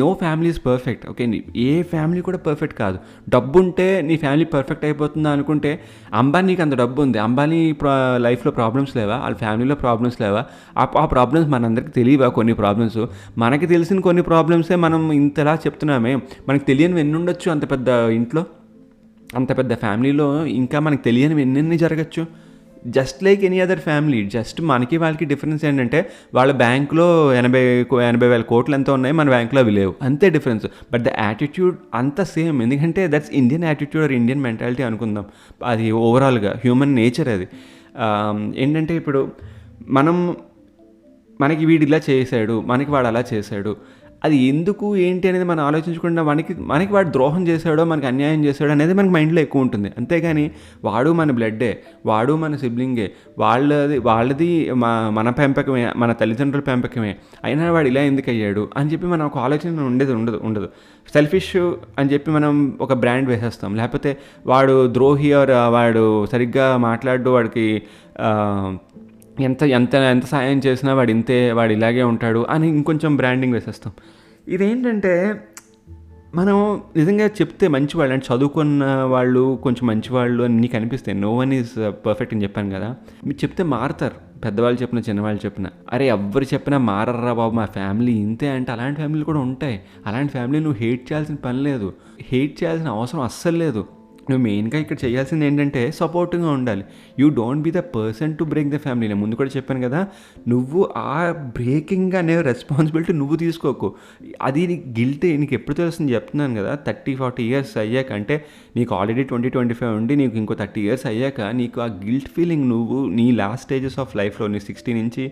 no family is perfect. Okay, ఏ ఫ్యామిలీ కూడా పర్ఫెక్ట్ కాదు. డబ్బు ఉంటే నీ ఫ్యామిలీ పర్ఫెక్ట్ అయిపోతుందా అనుకుంటే, అంబానీకి అంత డబ్బు ఉంది, అంబానీ లైఫ్లో ప్రాబ్లమ్స్ లేవా, వాళ్ళ ఫ్యామిలీలో ప్రాబ్లమ్స్ లేవా? ఆ ప్రాబ్లమ్స్ మనందరికి తెలియవా? కొన్ని ప్రాబ్లమ్స్ మనకి తెలిసిన కొన్ని ప్రాబ్లమ్సే మనం ఇంతలా చెప్తున్నామే. మనకు తెలియనివి ఎన్ని ఉండొచ్చు అంత పెద్ద ఇంట్లో, అంత పెద్ద ఫ్యామిలీలో. ఇంకా మనకు తెలియనివి ఎన్నెన్ని జరగచ్చు. Just like any other family. Just మనకి వాళ్ళకి డిఫరెన్స్ ఏంటంటే వాళ్ళ బ్యాంకులో 80,000 కోట్లు ఎంత ఉన్నాయి, మన బ్యాంకులో అవి లేవు, అంతే డిఫరెన్స్. బట్ ద యాటిట్యూడ్ అంత సేమ్. ఎందుకంటే that's Indian attitude or Indian mentality అనుకుందాం. అది ఓవరాల్గా హ్యూమన్ నేచర్ అది. ఏంటంటే ఇప్పుడు మనకి వీడు ఇలా చేశాడు, మనకి వాడు అలా చేశాడు, అది ఎందుకు ఏంటి అనేది మనం ఆలోచించకుండా మనకి వాడు ద్రోహం చేశాడో, మనకి అన్యాయం చేశాడో అనేది మనకి మైండ్లో ఎక్కువ ఉంటుంది. అంతేగాని వాడు మన బ్లడ్డే, వాడు మన సిబ్లింగే, వాళ్ళది మన పెంపకమే, మన తల్లిదండ్రుల పెంపకమే, అయినా వాడు ఇలా ఎందుకు అయ్యాడు అని చెప్పి మనం ఒక ఆలోచన ఉండదు. సెల్ఫిష్ అని చెప్పి మనం ఒక బ్రాండ్ వేసేస్తాం. లేకపోతే వాడు ద్రోహి, వాడు సరిగ్గా మాట్లాడు, వాడికి ఎంత ఎంత ఎంత సాయం చేసినా వాడు ఇలాగే ఉంటాడు అని ఇంకొంచెం బ్రాండింగ్ వేసేస్తాం. ఇదేంటంటే మనం నిజంగా చెప్తే మంచివాళ్ళు అంటే చదువుకున్న వాళ్ళు కొంచెం మంచివాళ్ళు అని నీకు అనిపిస్తాయి. నో వన్ ఈజ్ పర్ఫెక్ట్ అని చెప్పాను కదా. మీరు చెప్తే మారుతారు, పెద్దవాళ్ళు చెప్పిన చిన్నవాళ్ళు చెప్పిన. అరే ఎవ్వరు చెప్పినా మారర్రా బాబు, మా ఫ్యామిలీ ఇంతే అంటే అలాంటి ఫ్యామిలీలు కూడా ఉంటాయి. అలాంటి ఫ్యామిలీ నువ్వు హేట్ చేయాల్సిన పని లేదు, హేట్ చేయాల్సిన అవసరం అస్సలు లేదు. నువ్వు మెయిన్గా ఇక్కడ చేయాల్సింది ఏంటంటే సపోర్టివ్గా ఉండాలి. You don't be the person to break the family. నేను ముందు కూడా చెప్పాను కదా, నువ్వు ఆ బ్రేకింగ్ అనే రెస్పాన్సిబిలిటీ నువ్వు తీసుకోకు. అది నీకు గిల్ట్ నీకు ఎప్పుడు తెలుస్తుంది చెప్తున్నాను కదా. 30-40 ఇయర్స్ అయ్యాక, అంటే నీకు ఆల్రెడీ 20-25 ఉండి నీకు ఇంకో 30 ఇయర్స్ అయ్యాక నీకు ఆ గిల్ట్ ఫీలింగ్ నువ్వు నీ లాస్ట్ స్టేజెస్ ఆఫ్ లైఫ్లో, నీ 60 నుంచి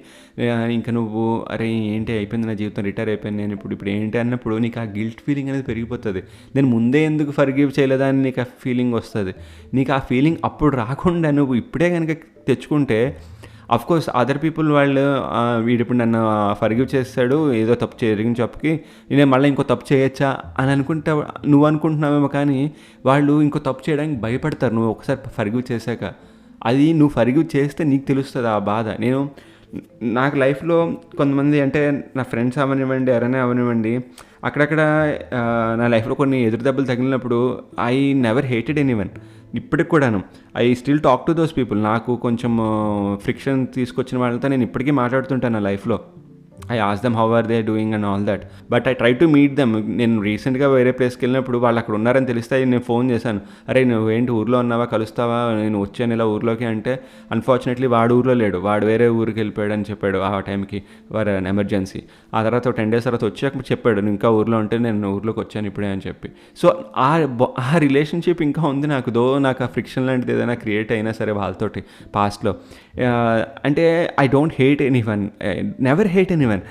ఇంకా నువ్వు అరే ఏంటి అయిపోయింది నా జీవితం, రిటైర్ అయిపోయింది నేను ఇప్పుడు ఏంటి అన్నప్పుడు నీకు ఆ గిల్ట్ ఫీలింగ్ అనేది పెరిగిపోతుంది. నేను ముందే ఎందుకు ఫర్గివ్ చేయలేదా అని నీకు ఆ ఫీలింగ్ వస్తుంది. నీకు ఆ ఫీలింగ్ అప్పుడు రాకుండా నువ్వు ఇప్పుడే కనుక తెచ్చుకుంటే, అఫ్కోర్స్ అదర్ పీపుల్ వాళ్ళు వీడు ఇప్పుడు నన్ను ఫర్గివ్ చేస్తాడు ఏదో తప్పు జరిగిన తప్పుకి, నేను మళ్ళీ ఇంకో తప్పు చేయొచ్చా అని నువ్వు అనుకుంటున్నావేమో. కానీ వాళ్ళు ఇంకో తప్పు చేయడానికి భయపడతారు నువ్వు ఒకసారి ఫర్గివ్ చేశాక. అది నువ్వు ఫర్గివ్ చేస్తే నీకు తెలుస్తుంది ఆ బాధ. నాకు లైఫ్లో కొంతమంది, అంటే నా ఫ్రెండ్స్ అవనివ్వండి, ఎవరైనా అవనివ్వండి, అక్కడక్కడ నా లైఫ్లో కొన్ని ఎదురు దెబ్బలు తగిలినప్పుడు ఐ నెవర్ హేటెడ్ ఎనీవన్. ఇప్పటికి కూడాను I still talk to those people. నాకు కొంచెం ఫ్రిక్షన్ తీసుకొచ్చిన వాళ్ళతో నేను ఇప్పటికీ మాట్లాడుతుంటాను నా లైఫ్లో. I ask them how are they doing and all that. But I try to meet them. నేను రీసెంట్గా వేరే ప్లేస్కి వెళ్ళినప్పుడు వాళ్ళు అక్కడ ఉన్నారని తెలిస్తే నేను ఫోన్ చేశాను, అరే నువ్వేంటి ఊర్లో ఉన్నావా, కలుస్తావా, నేను వచ్చాను ఇలా ఊర్లోకి అంటే, అన్ఫార్చునేట్లీ వాడు ఊర్లో లేడు, వాడు వేరే ఊరికి వెళ్ళిపోయాడు అని చెప్పాడు ఆ టైంకి, వారు ఎమర్జెన్సీ. ఆ తర్వాత 10 days తర్వాత వచ్చాక చెప్పాడు, నేను ఇంకా ఊర్లో ఉంటే నేను ఊర్లోకి వచ్చాను ఇప్పుడే అని చెప్పి. సో ఆ రిలేషన్షిప్ ఇంకా ఉంది నాకు. నాకు ఆ ఫ్రిక్షన్ లాంటిది ఏదైనా క్రియేట్ అయినా సరే వాళ్ళతోటి పాస్ట్లో, అంటే I don't hate any one, never hate any one.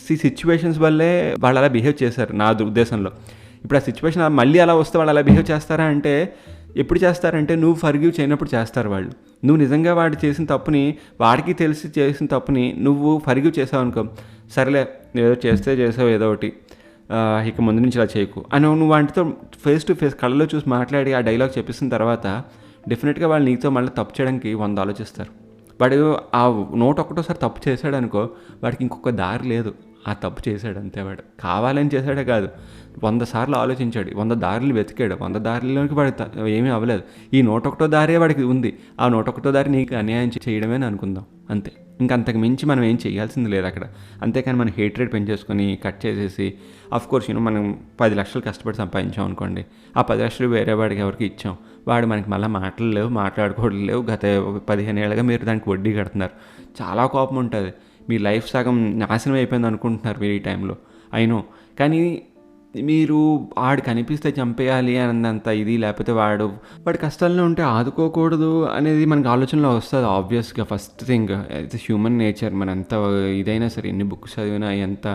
Situations వల్లే వాళ్ళు అలా బిహేవ్ చేశారు నా ఉద్దేశంలో. ఇప్పుడు ఆ సిచ్యువేషన్ మళ్ళీ అలా వస్తే వాళ్ళు అలా బిహేవ్ చేస్తారా అంటే, ఎప్పుడు చేస్తారంటే నువ్వు ఫర్గివ్ చేయనప్పుడు చేస్తారు వాళ్ళు. నువ్వు నిజంగా వాడు చేసిన తప్పుని, వాడికి తెలిసి చేసిన తప్పుని నువ్వు ఫర్గివ్ చేసావు అనుకో, సరేలే ఏదో చేసావు ఏదో ఒకటి, ఇక ముందు నుంచి ఇలా చేయకు అని నువ్వు వాటితో ఫేస్ టు ఫేస్ కళ్ళలో చూసి మాట్లాడి ఆ డైలాగ్ చెప్పేసిన తర్వాత డెఫినెట్గా వాళ్ళు నీతో మళ్ళీ తప్పు చేయడానికి 100 ఆలోచిస్తారు. వాడు ఆ నోట్ ఒక్కటోసారి తప్పు చేశాడు అనుకో, వాడికి ఇంకొక దారి లేదు, ఆ తప్పు చేశాడు అంతే. వాడు కావాలని చేశాడే కాదు, 100 సార్లు ఆలోచించాడు, 100 దారులు వెతికాడు, 100 దారిలోకి వాడి ఏమీ అవ్వలేదు. ఈ 101వ దారే వాడికి ఉంది, ఆ 101వ దారి నీకు అన్యాయం చేయడమే అనుకుందాం అంతే. ఇంకంతకు మించి మనం ఏం చేయాల్సింది లేదు అక్కడ. అంతేకాని మనం హేట్రేట్ పెంచేసుకొని కట్ చేసేసి, అఫ్కోర్స్ మనం 10 లక్షలు కష్టపడి సంపాదించాం అనుకోండి, ఆ 10 లక్షలు వేరే వాడికి ఎవరికి ఇచ్చాం, వాడు మనకి మళ్ళీ మాటలు లేవు, మాట్లాడుకోవడం లేవు, గత 15 ఏళ్ళగా మీరు దానికి వడ్డీ కడుతున్నారు, చాలా కోపం ఉంటుంది, మీ లైఫ్ సగం నాశనం అయిపోయింది అనుకుంటున్నారు మీరు ఈ టైంలో. అయినో కానీ మీరు వాడు కనిపిస్తే చంపేయాలి అన్నంత ఇది, లేకపోతే వాడి కష్టాల్లో ఉంటే ఆదుకోకూడదు అనేది మనకు ఆలోచనలో వస్తుంది ఆబ్వియస్గా. First thing it's human nature. మన ఎంత ఇదైనా సరే, ఎన్ని బుక్స్ చదివినా, ఎంత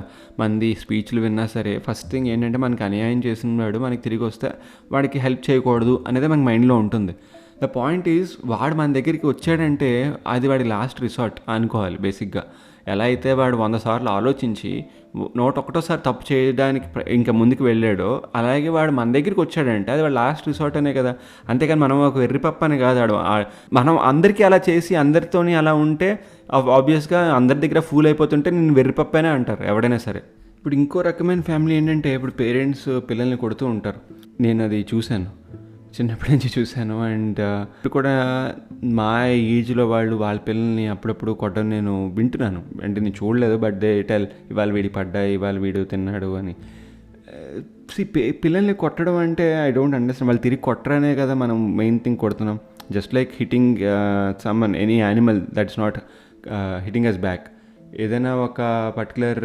మంది స్పీచ్లు విన్నా సరే, ఫస్ట్ థింగ్ ఏంటంటే మనకు అన్యాయం చేసినాడు మనకి తిరిగి వస్తే వాడికి హెల్ప్ చేయకూడదు అనేది మనకి మైండ్లో ఉంటుంది. ద పాయింట్ ఈజ్, వాడు మన దగ్గరికి వచ్చాడంటే అది వాడి లాస్ట్ రిసార్ట్ అనుకోవాలి బేసిక్గా. ఎలా అయితే వాడు 100 సార్లు ఆలోచించి 101వ తప్పు చేయడానికి ఇంకా ముందుకు వెళ్ళాడో, అలాగే వాడు మన దగ్గరికి వచ్చాడంటే అది వాడు లాస్ట్ రిసార్ట్ అనే కదా. అంతేకాని మనం ఒక వెర్రిపప్ప అని కాదు. మనం అందరికీ అలా చేసి అందరితోని అలా ఉంటే ఆబ్వియస్గా అందరి దగ్గర ఫూల్ అయిపోతుంటే నేను వెర్రిపప్పనే అంటారు ఎవడైనా సరే. ఇప్పుడు ఇంకో రకమైన ఫ్యామిలీ ఏంటంటే, ఇప్పుడు పేరెంట్స్ పిల్లల్ని కొడుతూ ఉంటారు. నేను అది చూశాను, చిన్నప్పటి నుంచి చూశాను. అండ్ ఇప్పుడు కూడా మా ఏజ్లో వాళ్ళ పిల్లల్ని అప్పుడప్పుడు కొట్టడం నేను వింటున్నాను. అంటే నేను చూడలేదు, బట్ దే టెల్, ఇవాళ వీడి పడ్డాయి, ఇవాళ వీడు తిన్నాడు అని. పిల్లల్ని కొట్టడం అంటే ఐ డోంట్ అండర్స్టాండ్. వాళ్ళు తిరిగి కొట్టరనే కదా మనం మెయిన్ థింగ్ కొడుతున్నాం. Just like hitting someone, any animal that's not hitting us back. ఏదైనా ఒక పర్టికులర్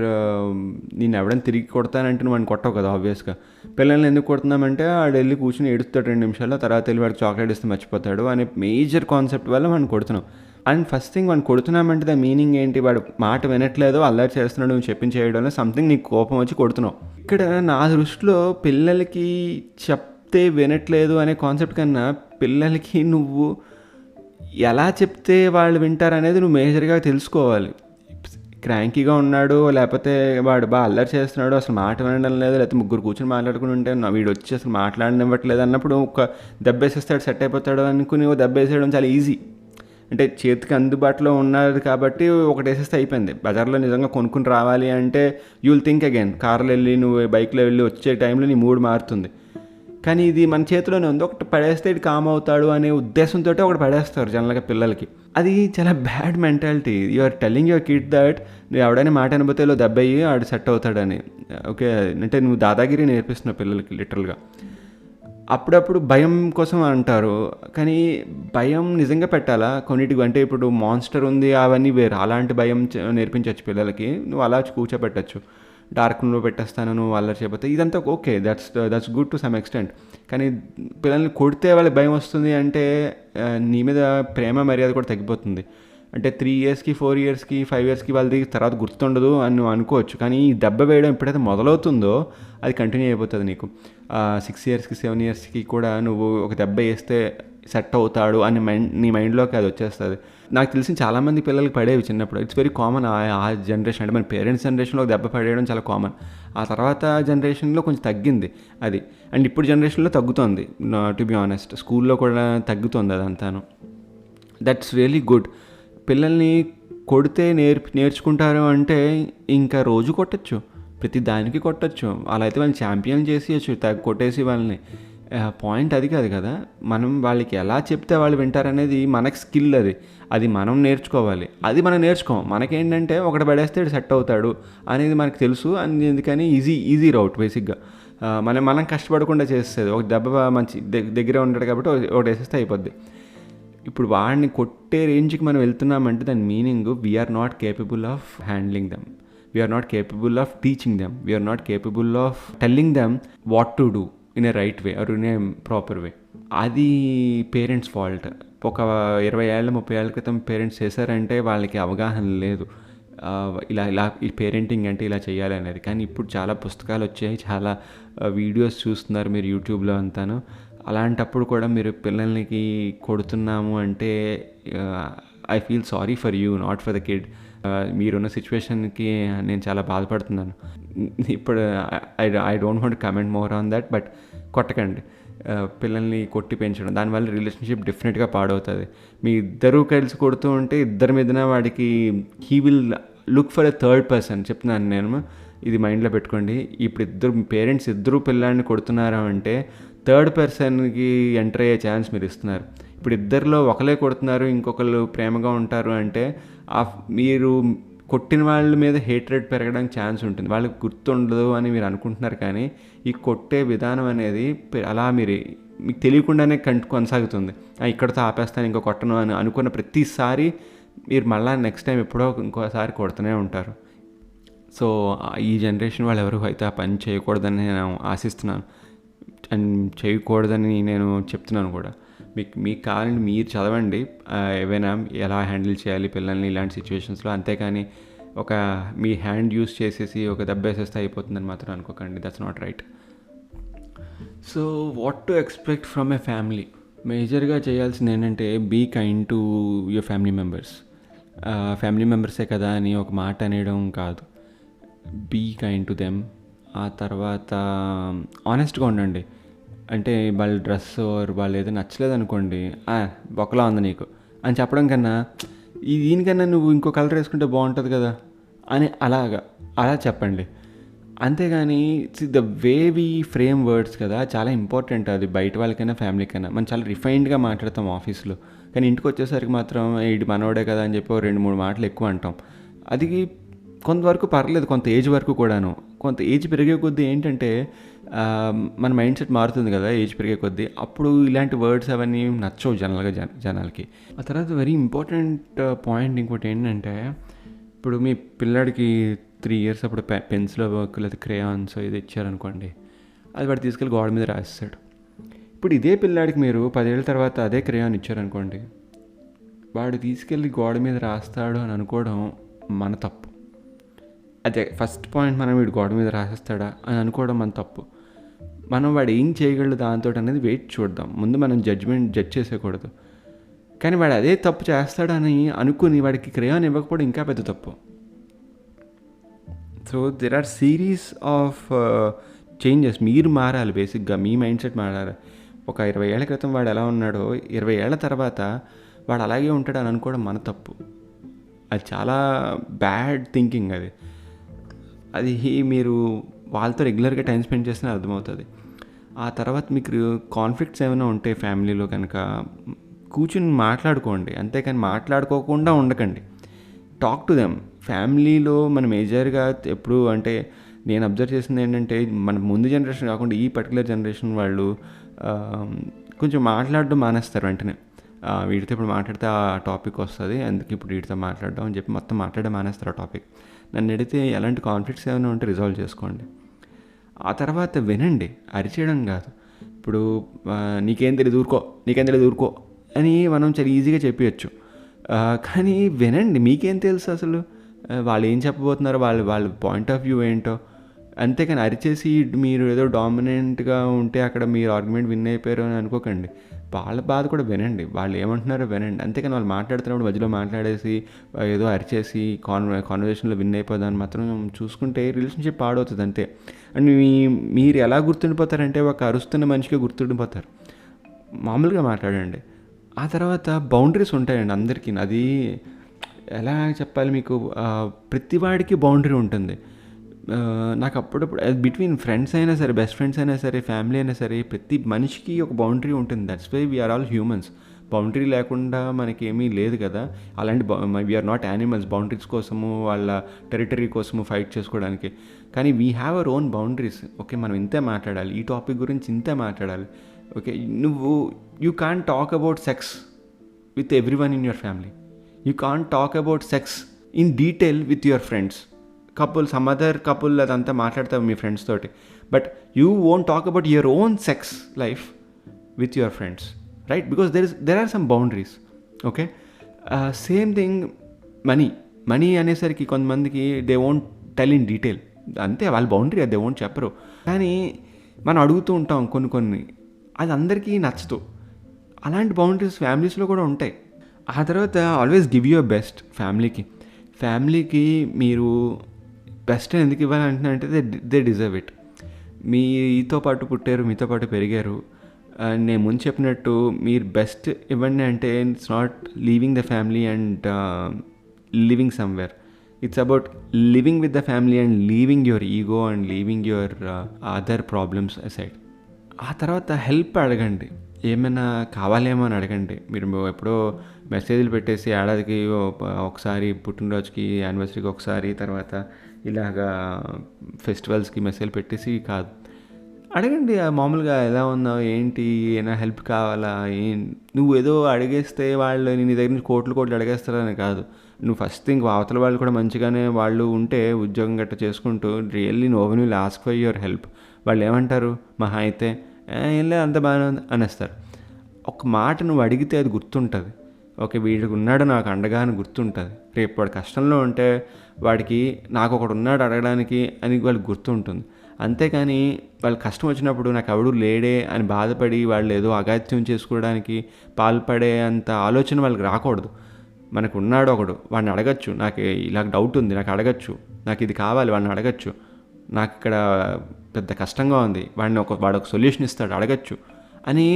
నేను ఎవడైనా తిరిగి కొడతానంటే నువ్వు వాడిని కొట్టవు కదా ఆబ్వియస్గా. పిల్లల్ని ఎందుకు కొడుతున్నామంటే వాడు వెళ్ళి కూర్చొని ఏడుస్తాడు 2 నిమిషాల్లో, తర్వాత వెళ్ళి వాడికి చాక్లెట్ ఇస్తే మర్చిపోతాడు అనే మేజర్ కాన్సెప్ట్ వల్ల వాడిని కొడుతున్నాం. అండ్ ఫస్ట్ థింగ్, వాడిని కొడుతున్నామంటే ద మీనింగ్ ఏంటి, వాడు మాట వినట్లేదు, అల్లరి చేస్తున్నాడు, నువ్వు చేయడంలో సంథింగ్ నీకు కోపం వచ్చి కొడుతున్నావు. ఇక్కడ నా దృష్టిలో పిల్లలకి చెప్తే వినట్లేదు అనే కాన్సెప్ట్ కన్నా, పిల్లలకి నువ్వు ఎలా చెప్తే వాళ్ళు వింటారనేది నువ్వు మేజర్గా తెలుసుకోవాలి. క్రాంకీగా ఉన్నాడు, లేకపోతే వాడు బాగా అల్లరి చేస్తున్నాడు, అసలు మాట వినడం లేదు, లేకపోతే ముగ్గురు కూర్చొని మాట్లాడుకుని ఉంటే వీడు వచ్చి అసలు మాట్లాడనివ్వట్లేదు అన్నప్పుడు ఒక దెబ్బేసేస్తాడు, సెట్ అయిపోతాడు అనుకుని దెబ్బేసేయడం చాలా ఈజీ. అంటే చేతికి అందుబాటులో ఉన్నది కాబట్టి ఒకటి వేసేస్తే అయిపోయింది. బజార్లో నిజంగా కొనుక్కుని రావాలి అంటే యూ విల్ థింక్ అగైన్. కార్లో వెళ్ళి నువ్వు బైక్లో వెళ్ళి వచ్చే టైంలో నీ మూడ్ మారుతుంది. కానీ ఇది మన చేతిలోనే ఉంది, ఒకటి పడేస్తే ఇది కామ్ అవుతాడు అనే ఉద్దేశంతో ఒకటి పడేస్తారు జనరల్గా పిల్లలకి. అది చాలా bad mentality. You are telling your kid that నువ్వు ఎవడైనా మాట అనిపోతే దెబ్బయ్యి ఆడు సెట్ అవుతాడని. ఓకే, అంటే నువ్వు దాదాగిరి నేర్పిస్తున్నావు పిల్లలకి లిటరల్గా. అప్పుడప్పుడు భయం కోసం అంటారు, కానీ భయం నిజంగా పెట్టాలా కొన్నిటికి? అంటే ఇప్పుడు మాన్స్టర్ ఉంది అవన్నీ వేరు, అలాంటి భయం నేర్పించవచ్చు పిల్లలకి. నువ్వు అలా కూర్చోబెట్టచ్చు, డార్క్ రూమ్లో పెట్టేస్తాను నువ్వు అల్లరి చేయకపోతే, ఇదంతా okay, that's good to some extent. కానీ పిల్లల్ని కొడితే వాళ్ళకి భయం వస్తుంది అంటే నీ మీద ప్రేమ మర్యాద కూడా తగ్గిపోతుంది. అంటే 3 yearsకి 4 yearsకి 5 yearsకి వాళ్ళది తర్వాత గుర్తుండదు అని నువ్వు అనుకోవచ్చు, కానీ ఈ దెబ్బ వేయడం ఎప్పుడైతే మొదలవుతుందో అది కంటిన్యూ అయిపోతుంది నీకు. 6 yearsకి 7 yearsకి కూడా నువ్వు ఒక దెబ్బ వేస్తే సెట్ అవుతాడు అని నీ మైండ్లోకి అది వచ్చేస్తుంది. నాకు తెలిసిన చాలామంది పిల్లలకి పడేవి చిన్నప్పుడు. ఇట్స్ వెరీ కామన్ ఆ జనరేషన్. అంటే మన పేరెంట్స్ జనరేషన్లో దెబ్బ పడేయడం చాలా కామన్. ఆ తర్వాత జనరేషన్లో కొంచెం తగ్గింది అది, అండ్ ఇప్పుడు జనరేషన్లో తగ్గుతుంది. టు బి ఆనెస్ట్, స్కూల్లో కూడా తగ్గుతుంది అదంతాను. That's really good. పిల్లల్ని కొడితే నేర్చుకుంటారు అంటే ఇంకా రోజు కొట్టచ్చు, ప్రతి దానికి కొట్టచ్చు. అలా అయితే వాళ్ళని ఛాంపియన్ చేసేయచ్చు కొట్టేసి వాళ్ళని. పాయింట్ అది కాదు కదా. మనం వాళ్ళకి ఎలా చెప్తే వాళ్ళు వింటారనేది మనకి స్కిల్ అది. అది మనం నేర్చుకోవాలి. అది మనం నేర్చుకోం. మనకేంటంటే ఒకటి పడేస్తే సెట్ అవుతాడు అనేది మనకు తెలుసు. అందుకని ఈజీ రౌట్ బేసిక్గా. మనం కష్టపడకుండా చేసేది. ఒక దెబ్బ మంచి దగ్గరే ఉంటాడు కాబట్టి ఒకటి వేసేస్తే అయిపోద్ది. ఇప్పుడు వాడిని కొట్టే రేంజ్కి మనం వెళ్తున్నామంటే దాని meaning we're not capable of handling them, we're not capable of teaching them, we're not capable of telling them what to do in a right way or in a proper way. అది parents fault. ఒక 20 ఏళ్ళ 30 ఏళ్ళ క్రితం parents చేశారంటే వాళ్ళకి అవగాహన లేదు ఇలా ఈ పేరెంటింగ్ అంటే ఇలా చేయాలి అనేది. కానీ ఇప్పుడు చాలా పుస్తకాలు వచ్చాయి, చాలా వీడియోస్ చూస్తున్నారు మీరు యూట్యూబ్లో అంతాను. అలాంటప్పుడు కూడా మీరు పిల్లలకి కొడుతున్నాము అంటే I feel sorry for you, not for the kid. మీరున్న సిచ్యువేషన్కి నేను చాలా బాధపడుతున్నాను. ఇప్పుడు I don't want comment more on that, but కొట్టకండి. పిల్లల్ని కొట్టి పెంచడం దానివల్ల రిలేషన్షిప్ డెఫినెట్గా పాడవుతుంది. మీ ఇద్దరూ కలిసి కొడుతూ ఉంటే ఇద్దరి మీదన వాడికి he will look for a third person. చెప్తున్నాను నేను, ఇది మైండ్లో పెట్టుకోండి. ఇప్పుడు పేరెంట్స్ ఇద్దరు పిల్లల్ని కొడుతున్నారు అంటే థర్డ్ పర్సన్కి ఎంటర్ అయ్యే ఛాన్స్ మీరు ఇస్తున్నారు. ఇప్పుడు ఇద్దరిలో ఒకరే కొడుతున్నారు, ఇంకొకరు ప్రేమగా ఉంటారు అంటే మీరు కొట్టిన వాళ్ళ మీద హేట్రేట్ పెరగడానికి ఛాన్స్ ఉంటుంది. వాళ్ళకి గుర్తుండదు అని మీరు అనుకుంటున్నారు, కానీ ఈ కొట్టే విధానం అనేది అలా మీకు తెలియకుండానే కొనసాగుతుంది. ఇక్కడతో ఆపేస్తాను ఇంకో కొట్టను అని అనుకున్న ప్రతిసారి మీరు మళ్ళీ నెక్స్ట్ టైం ఎప్పుడో ఇంకోసారి కొడుతూనే ఉంటారు. సో ఈ జనరేషన్ వాళ్ళు ఎవరు అయితే ఆ పని చేయకూడదని నేను ఆశిస్తున్నాను అండ్ చేయకూడదని నేను చెప్తున్నాను కూడా. మీకు కావాలంటే మీరు చదవండి ఏవైనా ఎలా హ్యాండిల్ చేయాలి పిల్లల్ని ఇలాంటి సిచ్యువేషన్స్లో. అంతేకాని మీ హ్యాండ్ యూస్ చేసేసి ఒక దెబ్బ వేసేస్తే అయిపోతుందని మాత్రం అనుకోకండి. That's not right. So what to expect from a family? మేజర్గా చేయాల్సింది ఏంటంటే be kind to your family members. Family మెంబర్సే కదా అని ఒక మాట అనేయడం కాదు. Be kind to them. ఆ తర్వాత ఆనెస్ట్గా ఉండండి. అంటే వాళ్ళ డ్రెస్ వాళ్ళు ఏదో నచ్చలేదు అనుకోండి, ఒకలా ఉంది నీకు అని చెప్పడం కన్నా దీనికన్నా నువ్వు ఇంకో కలర్ వేసుకుంటే బాగుంటుంది కదా అని అలా చెప్పండి. అంతేగాని the way we frame words కదా చాలా ఇంపార్టెంట్. అది బయట వాళ్ళకైనా ఫ్యామిలీకైనా. మనం చాలా రిఫైన్డ్గా మాట్లాడతాం ఆఫీస్లో, కానీ ఇంటికి వచ్చేసరికి మాత్రం ఇది మనోడే కదా అని చెప్పి 2-3 మాటలు ఎక్కువ అంటాం. అది కొంతవరకు పర్లేదు, కొంత ఏజ్ వరకు కూడాను. కొంత ఏజ్ పెరిగే కొద్దీ ఏంటంటే మన మైండ్ సెట్ మారుతుంది కదా ఏజ్ పెరిగే కొద్దీ. అప్పుడు ఇలాంటి వర్డ్స్ అవన్నీ నచ్చవు జనాలకి. ఆ తర్వాత వెరీ ఇంపార్టెంట్ పాయింట్ ఇంకోటి ఏంటంటే, ఇప్పుడు మీ పిల్లాడికి 3 years అప్పుడు పెన్సిల్ వర్క్ లేదా క్రేయాన్స్ ఇది ఇచ్చారనుకోండి, అది వాడు తీసుకెళ్ళి గోడ మీద రాస్తాడు. ఇప్పుడు ఇదే పిల్లాడికి మీరు 10 ఏళ్ళ తర్వాత అదే క్రేయాన్ ఇచ్చారనుకోండి, వాడు తీసుకెళ్ళి గోడ మీద రాస్తాడు అని అనుకోవడం మన తప్పు. అదే ఫస్ట్ పాయింట్. మనం వీడు గోడ మీద రాసేస్తాడా అని అనుకోవడం మన తప్పు. మనం వాడు ఏం చేయగలడు దాంతో అనేది వెయిట్ చూద్దాం. ముందు మనం జడ్జ్ చేసేయకూడదు. కానీ వాడు అదే తప్పు చేస్తాడని అనుకుని వాడికి క్రేయాన్ ఇవ్వకపోవడం ఇంకా పెద్ద తప్పు. So there are series of changes. మీరు మారాలి, బేసిక్గా మీ మైండ్ సెట్ మారాలి. ఒక 20 ఏళ్ల క్రితం వాడు ఎలా ఉన్నాడో 20 ఏళ్ల తర్వాత వాడు అలాగే ఉంటాడు అని అనుకోవడం మన తప్పు. అది చాలా బ్యాడ్ థింకింగ్. అది మీరు వాళ్ళతో రెగ్యులర్గా టైం స్పెండ్ చేస్తేనే అర్థమవుతుంది. ఆ తర్వాత మీకు కాన్ఫ్లిక్ట్స్ ఏమైనా ఉంటే ఫ్యామిలీలో కనుక కూర్చుని మాట్లాడుకోండి. అంతేకాని మాట్లాడుకోకుండా ఉండకండి. Talk to them. ఫ్యామిలీలో మనం మేజర్గా ఎప్పుడు అంటే నేను అబ్జర్వ్ చేసింది ఏంటంటే, మన ముందు జనరేషన్ కాకుండా ఈ పర్టికులర్ జనరేషన్ వాళ్ళు కొంచెం మాట్లాడడం మానేస్తారు వెంటనే. వీడితో ఇప్పుడు మాట్లాడితే ఆ టాపిక్ వస్తుంది, అందుకే ఇప్పుడు వీడితో మాట్లాడడం అని చెప్పి మొత్తం మాట్లాడడం మానేస్తారు ఆ టాపిక్. నన్ను అడిగితే ఎలాంటి కాన్ఫ్లిక్ట్స్ ఏమైనా ఉంటే రిజాల్వ్ చేసుకోండి. ఆ తర్వాత వినండి, అరిచేయడం కాదు. ఇప్పుడు నీకేం తెలియదు ఊరుకో అని మనం చాలా ఈజీగా చెప్పవచ్చు. కానీ వినండి, మీకేం తెలుసు అసలు వాళ్ళు ఏం చెప్పబోతున్నారో, వాళ్ళ పాయింట్ ఆఫ్ వ్యూ ఏంటో. అంతేకాని అరిచేసి మీరు ఏదో డామినెంట్గా ఉంటే అక్కడ మీరు ఆర్గ్యుమెంట్ విన్ అయిపోయారు అని అనుకోకండి. వాళ్ళ బాధ కూడా వినండి, వాళ్ళు ఏమంటున్నారో వినండి. అంతేకాని వాళ్ళు మాట్లాడుతున్నప్పుడు మధ్యలో మాట్లాడేసి ఏదో అరిచేసి కాన్వర్జేషన్లో విన్ అయిపోదాన్ని మాత్రం చూసుకుంటే రిలేషన్షిప్ పాడవుతుంది అంతే. అండ్ మీరు ఎలా గుర్తుండిపోతారంటే ఒక అరుస్తున్న మనిషిగా గుర్తుండిపోతారు. మామూలుగా మాట్లాడండి. ఆ తర్వాత బౌండరీస్ ఉంటాయండి అందరికీ. అది ఎలా చెప్పాలి మీకు, ప్రతివాడికి బౌండరీ ఉంటుంది. నాకు అప్పుడప్పుడు బిట్వీన్ ఫ్రెండ్స్ అయినా సరే, బెస్ట్ ఫ్రెండ్స్ అయినా సరే, ఫ్యామిలీ అయినా సరే, ప్రతి మనిషికి ఒక బౌండరీ ఉంటుంది. That's why we're all humans. Boundary లేకుండా మనకేమీ లేదు కదా. అలాంటి వీఆర్ నాట్ యానిమల్స్ బౌండరీస్ కోసము, వాళ్ళ టెరిటరీ కోసము ఫైట్ చేసుకోవడానికి. కానీ we have our own boundaries. Okay, మనం ఇంతే మాట్లాడాలి, ఈ టాపిక్ గురించి ఇంతే మాట్లాడాలి. Okay, you can't talk about sex with everyone in your family. You can't talk about sex in detail with your friends. Some other couple అదంతా మాట్లాడతావు మీ ఫ్రెండ్స్ తోటి, but you won't talk about your own sex life with your friends, right? Because there are some boundaries. Okay, same thing money అనేసరికి కొంతమందికి they won't tell in detail. అంతే, వాళ్ళ boundary అది they won't చెప్పరు. కానీ మనం అడుగుతూ ఉంటాం కొన్ని, అది అందరికీ నచ్చదు. అలాంటి బౌండరీస్ ఫ్యామిలీస్లో కూడా ఉంటాయి. ఆ తర్వాత ఆల్వేస్ గివ్ యువర్ బెస్ట్ ఫ్యామిలీకి మీరు బెస్ట్ ఎందుకు ఇవ్వాలంటే దే డిజర్వ్ ఇట్. మీతో పాటు పుట్టారు, మీతో పాటు పెరిగారు. నేను ముందు చెప్పినట్టు మీరు బెస్ట్ ఇవ్వండి అంటే it's not leaving the family and living somewhere. It's about living with the family and leaving your ego and leaving your other problems aside. ఆ తర్వాత హెల్ప్ అడగండి, ఏమైనా కావాలేమో అని అడగండి. మీరు ఎప్పుడో మెసేజ్లు పెట్టేసి ఏడాదికి ఒకసారి, పుట్టినరోజుకి, యానివర్సరీకి ఒకసారి, తర్వాత ఇలాగా ఫెస్టివల్స్కి మెసేజ్ పెట్టేసి కాదు. అడగండి మామూలుగా, ఎలా ఉన్నావు, ఏంటి, ఏమైనా హెల్ప్ కావాలా. నువ్వు ఏదో అడిగేస్తే వాళ్ళు నీ దగ్గర నుంచి కోట్లు అడిగేస్తారని కాదు. నువ్వు ఫస్ట్ థింక్ అవతల వాళ్ళు కూడా మంచిగానే వాళ్ళు ఉంటే ఉద్యోగం గట్ట చేసుకుంటూ really no one will ask for your help. వాళ్ళు ఏమంటారు, మహా అయితే ఏం లేదు అంత బాగానే ఉంది అనేస్తారు. ఒక మాట నువ్వు అడిగితే అది గుర్తుంటుంది. ఓకే, వీడికి ఉన్నాడు నాకు అండగా అని గుర్తుంటుంది. రేపు వాడు కష్టంలో ఉంటే వాడికి నాకు ఒకడు ఉన్నాడు అడగడానికి అని వాళ్ళకి గుర్తుంటుంది. అంతేకాని వాళ్ళు కష్టం వచ్చినప్పుడు నాకు ఎవడు లేడే అని బాధపడి వాళ్ళు ఏదో అగాత్యం చేసుకోవడానికి పాల్పడే అంత ఆలోచన వాళ్ళకి రాకూడదు. మనకు ఉన్నాడు ఒకడు, వాడిని అడగచ్చు, నాకు ఇలా డౌట్ ఉంది, నాకు అడగచ్చు, నాకు ఇది కావాలి, వాడిని అడగచ్చు, నాకు ఇక్కడ పెద్ద కష్టంగా ఉంది, వాడు ఒక సొల్యూషన్ ఇస్తాడు, అడగచ్చు అని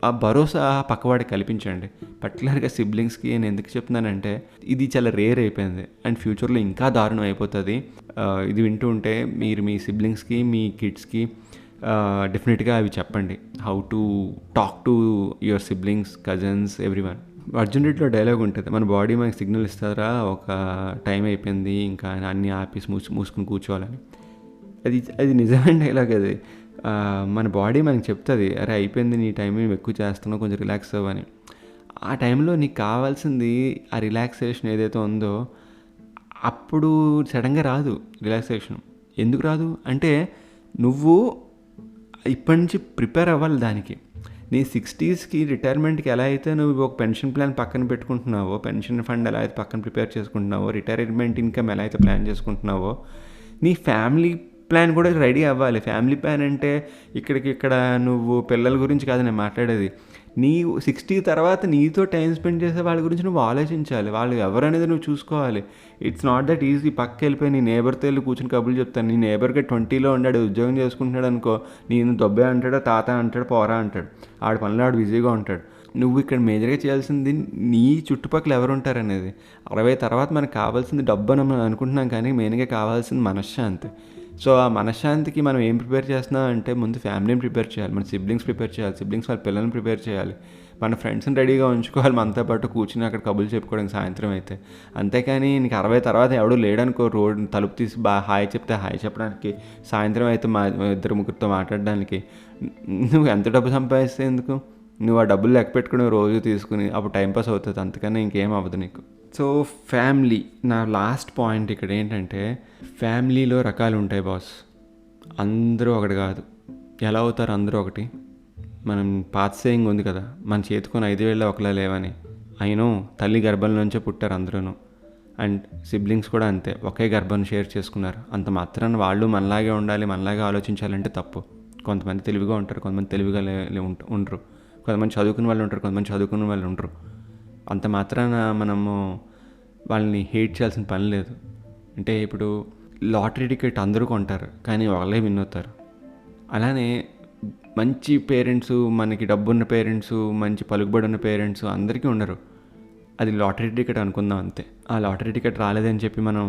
ఆ భరోసా పక్కవాడికి కల్పించండి. పర్టికులర్గా సిబ్లింగ్స్కి నేను ఎందుకు చెప్తున్నానంటే ఇది చాలా రేర్ అయిపోయింది అండ్ ఫ్యూచర్లో ఇంకా దారుణం అయిపోతుంది. ఇది వింటూ ఉంటే మీరు మీ సిబ్లింగ్స్కి, మీ కిడ్స్కి డెఫినెట్గా అవి చెప్పండి. How to talk to your siblings, cousins, everyone. Arjun రెడ్డిలో డైలాగ్ ఉంటుంది, మన బాడీ మనకి సిగ్నల్ ఇస్తారా ఒక టైం అయిపోయింది ఇంకా అన్నీ ఆపేసి మూసుకుని కూర్చోవాలని. అది నిజమైన డైలాగ్. అది మన బాడీ మనకి చెప్తుంది, అరే అయిపోయింది నీ టైం, మేము ఎక్కువ చేస్తున్నావు, కొంచెం రిలాక్స్ అవ్వని. ఆ టైంలో నీకు కావాల్సింది ఆ రిలాక్సేషన్ ఏదైతే ఉందో అప్పుడు సడన్గా రాదు రిలాక్సేషన్. ఎందుకు రాదు అంటే నువ్వు ఇప్పటి నుంచి ప్రిపేర్ అవ్వాలి దానికి. నీ 60స్కి రిటైర్మెంట్కి ఎలా అయితే నువ్వు ఒక పెన్షన్ ప్లాన్ పక్కన పెట్టుకుంటున్నావో, పెన్షన్ ఫండ్ ఎలా అయితే పక్కన ప్రిపేర్ చేసుకుంటున్నావో, రిటైర్మెంట్ ఇన్కమ్ ఎలా అయితే ప్లాన్ చేసుకుంటున్నావో, నీ ఫ్యామిలీ ప్లాన్ కూడా రెడీ అవ్వాలి. ఫ్యామిలీ ప్లాన్ అంటే ఇక్కడ నువ్వు పిల్లల గురించి కాదు నేను మాట్లాడేది. నీ 60 తర్వాత నీతో టైం స్పెండ్ చేసే వాళ్ళ గురించి నువ్వు ఆలోచించాలి. వాళ్ళు ఎవరనేది నువ్వు చూసుకోవాలి. It's not that easy. పక్క వెళ్ళిపోయి నీ నేబర్తో వెళ్ళి కూర్చొని కబుర్లు చెప్తాను. నీ నేబర్గా 20లో ఉన్నాడు, ఉద్యోగం చేసుకుంటున్నాడు అనుకో, నేను దొబ్బే అంటాడు, తాత అంటాడు, పోరా అంటాడు, ఆడి పనిలో ఆడు బిజీగా ఉంటాడు. నువ్వు ఇక్కడ మేజర్గా చేయాల్సింది నీ చుట్టుపక్కల ఎవరు ఉంటారనేది. 60 తర్వాత మనకు కావాల్సింది డబ్బు అని మనం అనుకుంటున్నాం, కానీ మెయిన్గా కావాల్సింది మనశ్శాంతి. సో ఆ మనశ్శాంతికి మనం ఏం ప్రిపేర్ చేస్తున్నాం అంటే ముందు ఫ్యామిలీని ప్రిపేర్ చేయాలి, మన సిబ్లింగ్స్ ప్రిపేర్ చేయాలి, సిబ్లింగ్స్ వాళ్ళ పిల్లల్ని ప్రిపేర్ చేయాలి, మన ఫ్రెండ్స్ని రెడీగా ఉంచుకోవాలి, మనతో పాటు కూర్చుని అక్కడ కబుర్లు చెప్పుకోవడానికి సాయంత్రం అయితే. అంతేకాని నీకు 60 తర్వాత ఎవడూ లేడనుకో, రోడ్ తలుపు తీసి హాయ్ చెప్తే హాయ్ చెప్పడానికి, సాయంత్రం అయితే ఇద్దరు ముగ్గురితో మాట్లాడడానికి, నువ్వు ఎంత డబ్బు సంపాదిస్తే ఎందుకు? నువ్వు ఆ డబ్బులు లెక్క పెట్టుకుని రోజు తీసుకుని అప్పుడు టైంపాస్ అవుతుంది, అంతకన్నా ఇంకేం అవ్వదు నీకు. సో ఫ్యామిలీ నా లాస్ట్ పాయింట్ ఇక్కడ ఏంటంటే, ఫ్యామిలీలో రకాలు ఉంటాయి బాస్. అందరూ ఒకటి కాదు. ఎలా అవుతారు అందరూ ఒకటి? మనం పాత సేయింగ్ ఉంది కదా, మన చేతుకొని 5 వేళ్ళ ఒకలా లేవని. అయినో తల్లి గర్భంలోంచే పుట్టారు అందరూ. అండ్ సిబ్లింగ్స్ కూడా అంతే, ఒకే గర్భం షేర్ చేసుకున్నారు. అంత మాత్రాన వాళ్ళు మనలాగే ఉండాలి, మనలాగే ఆలోచించాలంటే తప్పు. కొంతమంది తెలివిగా ఉంటారు, కొంతమంది తెలివిగా ఉండరు. కొంతమంది చదువుకున్న వాళ్ళు ఉంటారు, కొంతమంది చదువుకున్న వాళ్ళు ఉండరు. అంత మాత్రాన మనము వాళ్ళని హేట్ చేయాల్సిన పని లేదు. అంటే ఇప్పుడు లాటరీ టికెట్ అందరూ కొంటారు, కానీ వాళ్ళే విన్ అవుతారు. అలానే మంచి పేరెంట్స్, మనకి డబ్బున్న పేరెంట్స్, మంచి పలుకుబడి ఉన్న పేరెంట్స్ అందరికీ ఉండరు. అది లాటరీ టికెట్ అనుకుందాం అంతే. ఆ లాటరీ టికెట్ రాలేదని చెప్పి మనం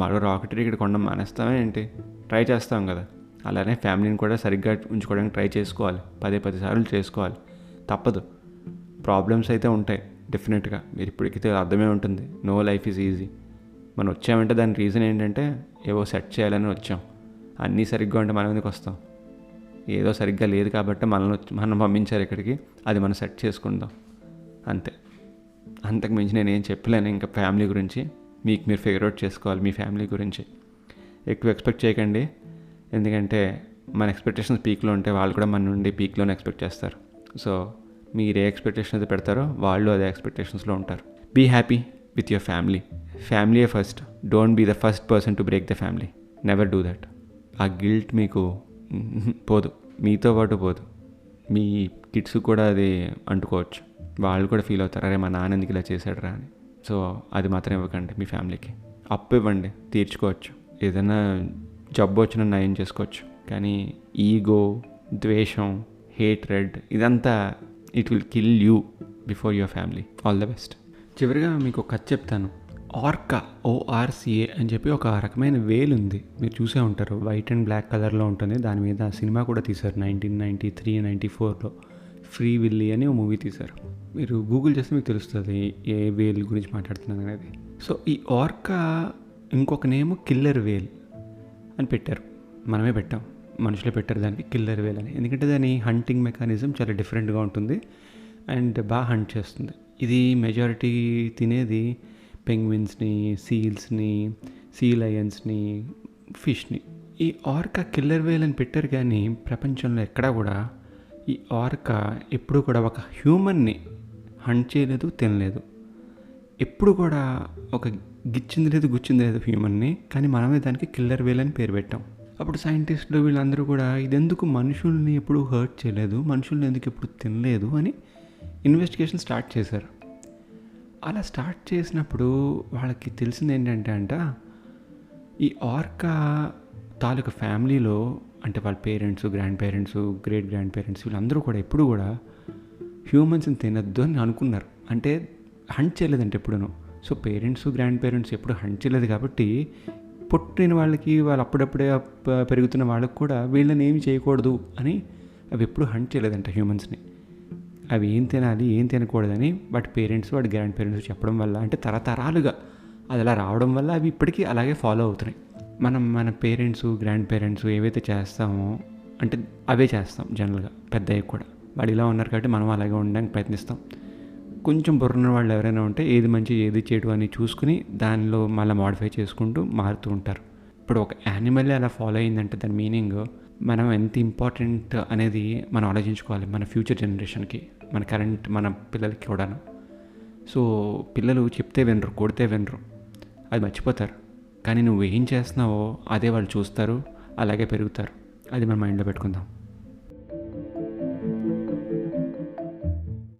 మరో రాకెట్ టికెట్ కొనడం మానేస్తామే ఏంటి? ట్రై చేస్తాం కదా. అలానే ఫ్యామిలీని కూడా సరిగ్గా ఉంచుకోవడానికి ట్రై చేసుకోవాలి. 10 సార్లు చేసుకోవాలి. తప్పదు. ప్రాబ్లమ్స్ అయితే ఉంటాయి డెఫినెట్గా. మీరు ఇప్పటికైతే అర్థమే ఉంటుంది. No life is easy. మనం వచ్చామంటే దాని రీజన్ ఏంటంటే ఏవో సెట్ చేయాలని వచ్చాం. అన్నీ సరిగ్గా ఉంటే మనం ఎందుకు వస్తాం? ఏదో సరిగ్గా లేదు కాబట్టి మనం పంపించారు ఇక్కడికి. అది మనం సెట్ చేసుకుందాం అంతే. అంతకు మించి నేనేం చెప్పలేను ఇంకా ఫ్యామిలీ గురించి. మీకు మీరు ఫిగర్ అవుట్ చేసుకోవాలి మీ ఫ్యామిలీ గురించి. ఎక్కువ ఎక్స్పెక్ట్ చేయకండి, ఎందుకంటే మన ఎక్స్పెక్టేషన్స్ పీక్లో ఉంటే వాళ్ళు కూడా మన నుండి పీక్లోనే ఎక్స్పెక్ట్ చేస్తారు. సో మీరు ఏ ఎక్స్పెక్టేషన్ అయితే పెడతారో వాళ్ళు అదే ఎక్స్పెక్టేషన్స్లో ఉంటారు. Be happy with your family. ఫ్యామిలీయే first. Don't be the first person to break the family. Never do that. ఆ గిల్ట్ మీకు పోదు, మీతో పాటు పోదు. మీ కిడ్స్ కూడా అది అంటుకోవచ్చు. వాళ్ళు కూడా ఫీల్ అవుతారు, అరే మా నాన్న ఎందుకు ఇలా చేశాడు రా అని. సో అది మాత్రం ఇవ్వకండి మీ ఫ్యామిలీకి. అప్పు ఇవ్వండి, తీర్చుకోవచ్చు. ఏదైనా జబ్బు వచ్చినా నయం చేసుకోవచ్చు. కానీ ఈగో, ద్వేషం, హేట్రెడ్ ఇదంతా it will kill you before your family. All the best. చివరిగా మీకు ఒక కథ చెప్తాను. ఆర్కా, ORCA అని చెప్పి ఒక రకమైన వేల్ ఉంది. మీరు చూసే ఉంటారు, వైట్ అండ్ బ్లాక్ కలర్లో ఉంటుంది. దాని మీద సినిమా కూడా తీశారు 1993-94లో. ఫ్రీ విల్లీ అని ఒక మూవీ తీశారు. మీరు గూగుల్ చేస్తే మీకు తెలుస్తుంది ఏ వేల్ గురించి మాట్లాడుతున్నాను అనేది. సో ఈ ఆర్కా ఇంకొక నేమ్ కిల్లర్ వేల్ అని పెట్టారు. మనమే పెట్టాం, మనుషులే పెట్టారు దానికి కిల్లర్ వేల్ అని. ఎందుకంటే దాని హంటింగ్ మెకానిజం చాలా డిఫరెంట్గా ఉంటుంది అండ్ బాగా హంట్ చేస్తుంది. ఇది మెజారిటీ తినేది పెంగ్విన్స్ని, సీల్స్ని, సీ లయన్స్ని, ఫిష్ని. ఈ ఆర్కా కిల్లర్ వేల్ అని పెట్టారు, కానీ ప్రపంచంలో ఎక్కడా కూడా ఈ ఆర్కా ఎప్పుడు కూడా ఒక హ్యూమన్ని హంట్ చేయలేదు, తినలేదు. ఎప్పుడు కూడా ఒక గిచ్చింది లేదు, గుచ్చింది లేదు హ్యూమన్ని. కానీ మనమే దానికి కిల్లర్ వేల్ అని పేరు పెట్టాం. అప్పుడు సైంటిస్టులు వీళ్ళందరూ కూడా ఇదెందుకు మనుషుల్ని ఎప్పుడు హర్ట్ చేయలేదు, మనుషుల్ని ఎందుకు ఎప్పుడు తినలేదు అని ఇన్వెస్టిగేషన్ స్టార్ట్ చేశారు. అలా స్టార్ట్ చేసినప్పుడు వాళ్ళకి తెలిసింది ఏంటంటే ఈ ఆర్కా తాలూకు ఫ్యామిలీలో, అంటే వాళ్ళ parents, grand parents, great grand parents వీళ్ళందరూ కూడా ఎప్పుడు కూడా హ్యూమన్స్ని తినద్దు అని అనుకున్నారు. అంటే హంట్ చేయలేదంటే ఎప్పుడూ. సో పేరెంట్స్, గ్రాండ్ పేరెంట్స్ ఎప్పుడు హంట్ చేయలేదు కాబట్టి పుట్టిన వాళ్ళకి, వాళ్ళు అప్పుడప్పుడే పెరుగుతున్న వాళ్ళకి కూడా వీళ్ళని ఏమి చేయకూడదు అని అవి ఎప్పుడు హంట్ చేయలేదంట హ్యూమన్స్ని. అవి ఏం తినాలి, ఏం తినకూడదని వాటి పేరెంట్స్, వాటి గ్రాండ్ పేరెంట్స్ చెప్పడం వల్ల, అంటే తరతరాలుగా అది అలా రావడం వల్ల అవి ఇప్పటికీ అలాగే ఫాలో అవుతున్నాయి. మన పేరెంట్స్, గ్రాండ్ పేరెంట్స్ ఏవైతే చేస్తామో అంటే అవే చేస్తాం జనరల్గా పెద్దయ్యకు కూడా. వాడు ఇలా ఉన్నారు కాబట్టి మనం అలాగే ఉండడానికి ప్రయత్నిస్తాం. కొంచెం బుర్రన్న వాళ్ళు ఎవరైనా ఉంటే ఏది మంచి ఏది చెడు అని చూసుకుని దానిలో మళ్ళీ మాడిఫై చేసుకుంటూ మారుతూ ఉంటారు. ఇప్పుడు ఒక యానిమల్ అలా ఫాలో అయిందంటే దాని మీనింగ్ మనం ఎంత ఇంపార్టెంట్ అనేది మనం ఆలోచించుకోవాలి మన ఫ్యూచర్ జనరేషన్కి, మన పిల్లలకి కూడా. సో పిల్లలు చెప్తే వినరు, కొడితే వినరు, అది మర్చిపోతారు. కానీ నువ్వు ఏం చేస్తున్నావో అదే వాళ్ళు చూస్తారు, అలాగే పెరుగుతారు. అది మన మైండ్లో పెట్టుకుందాం.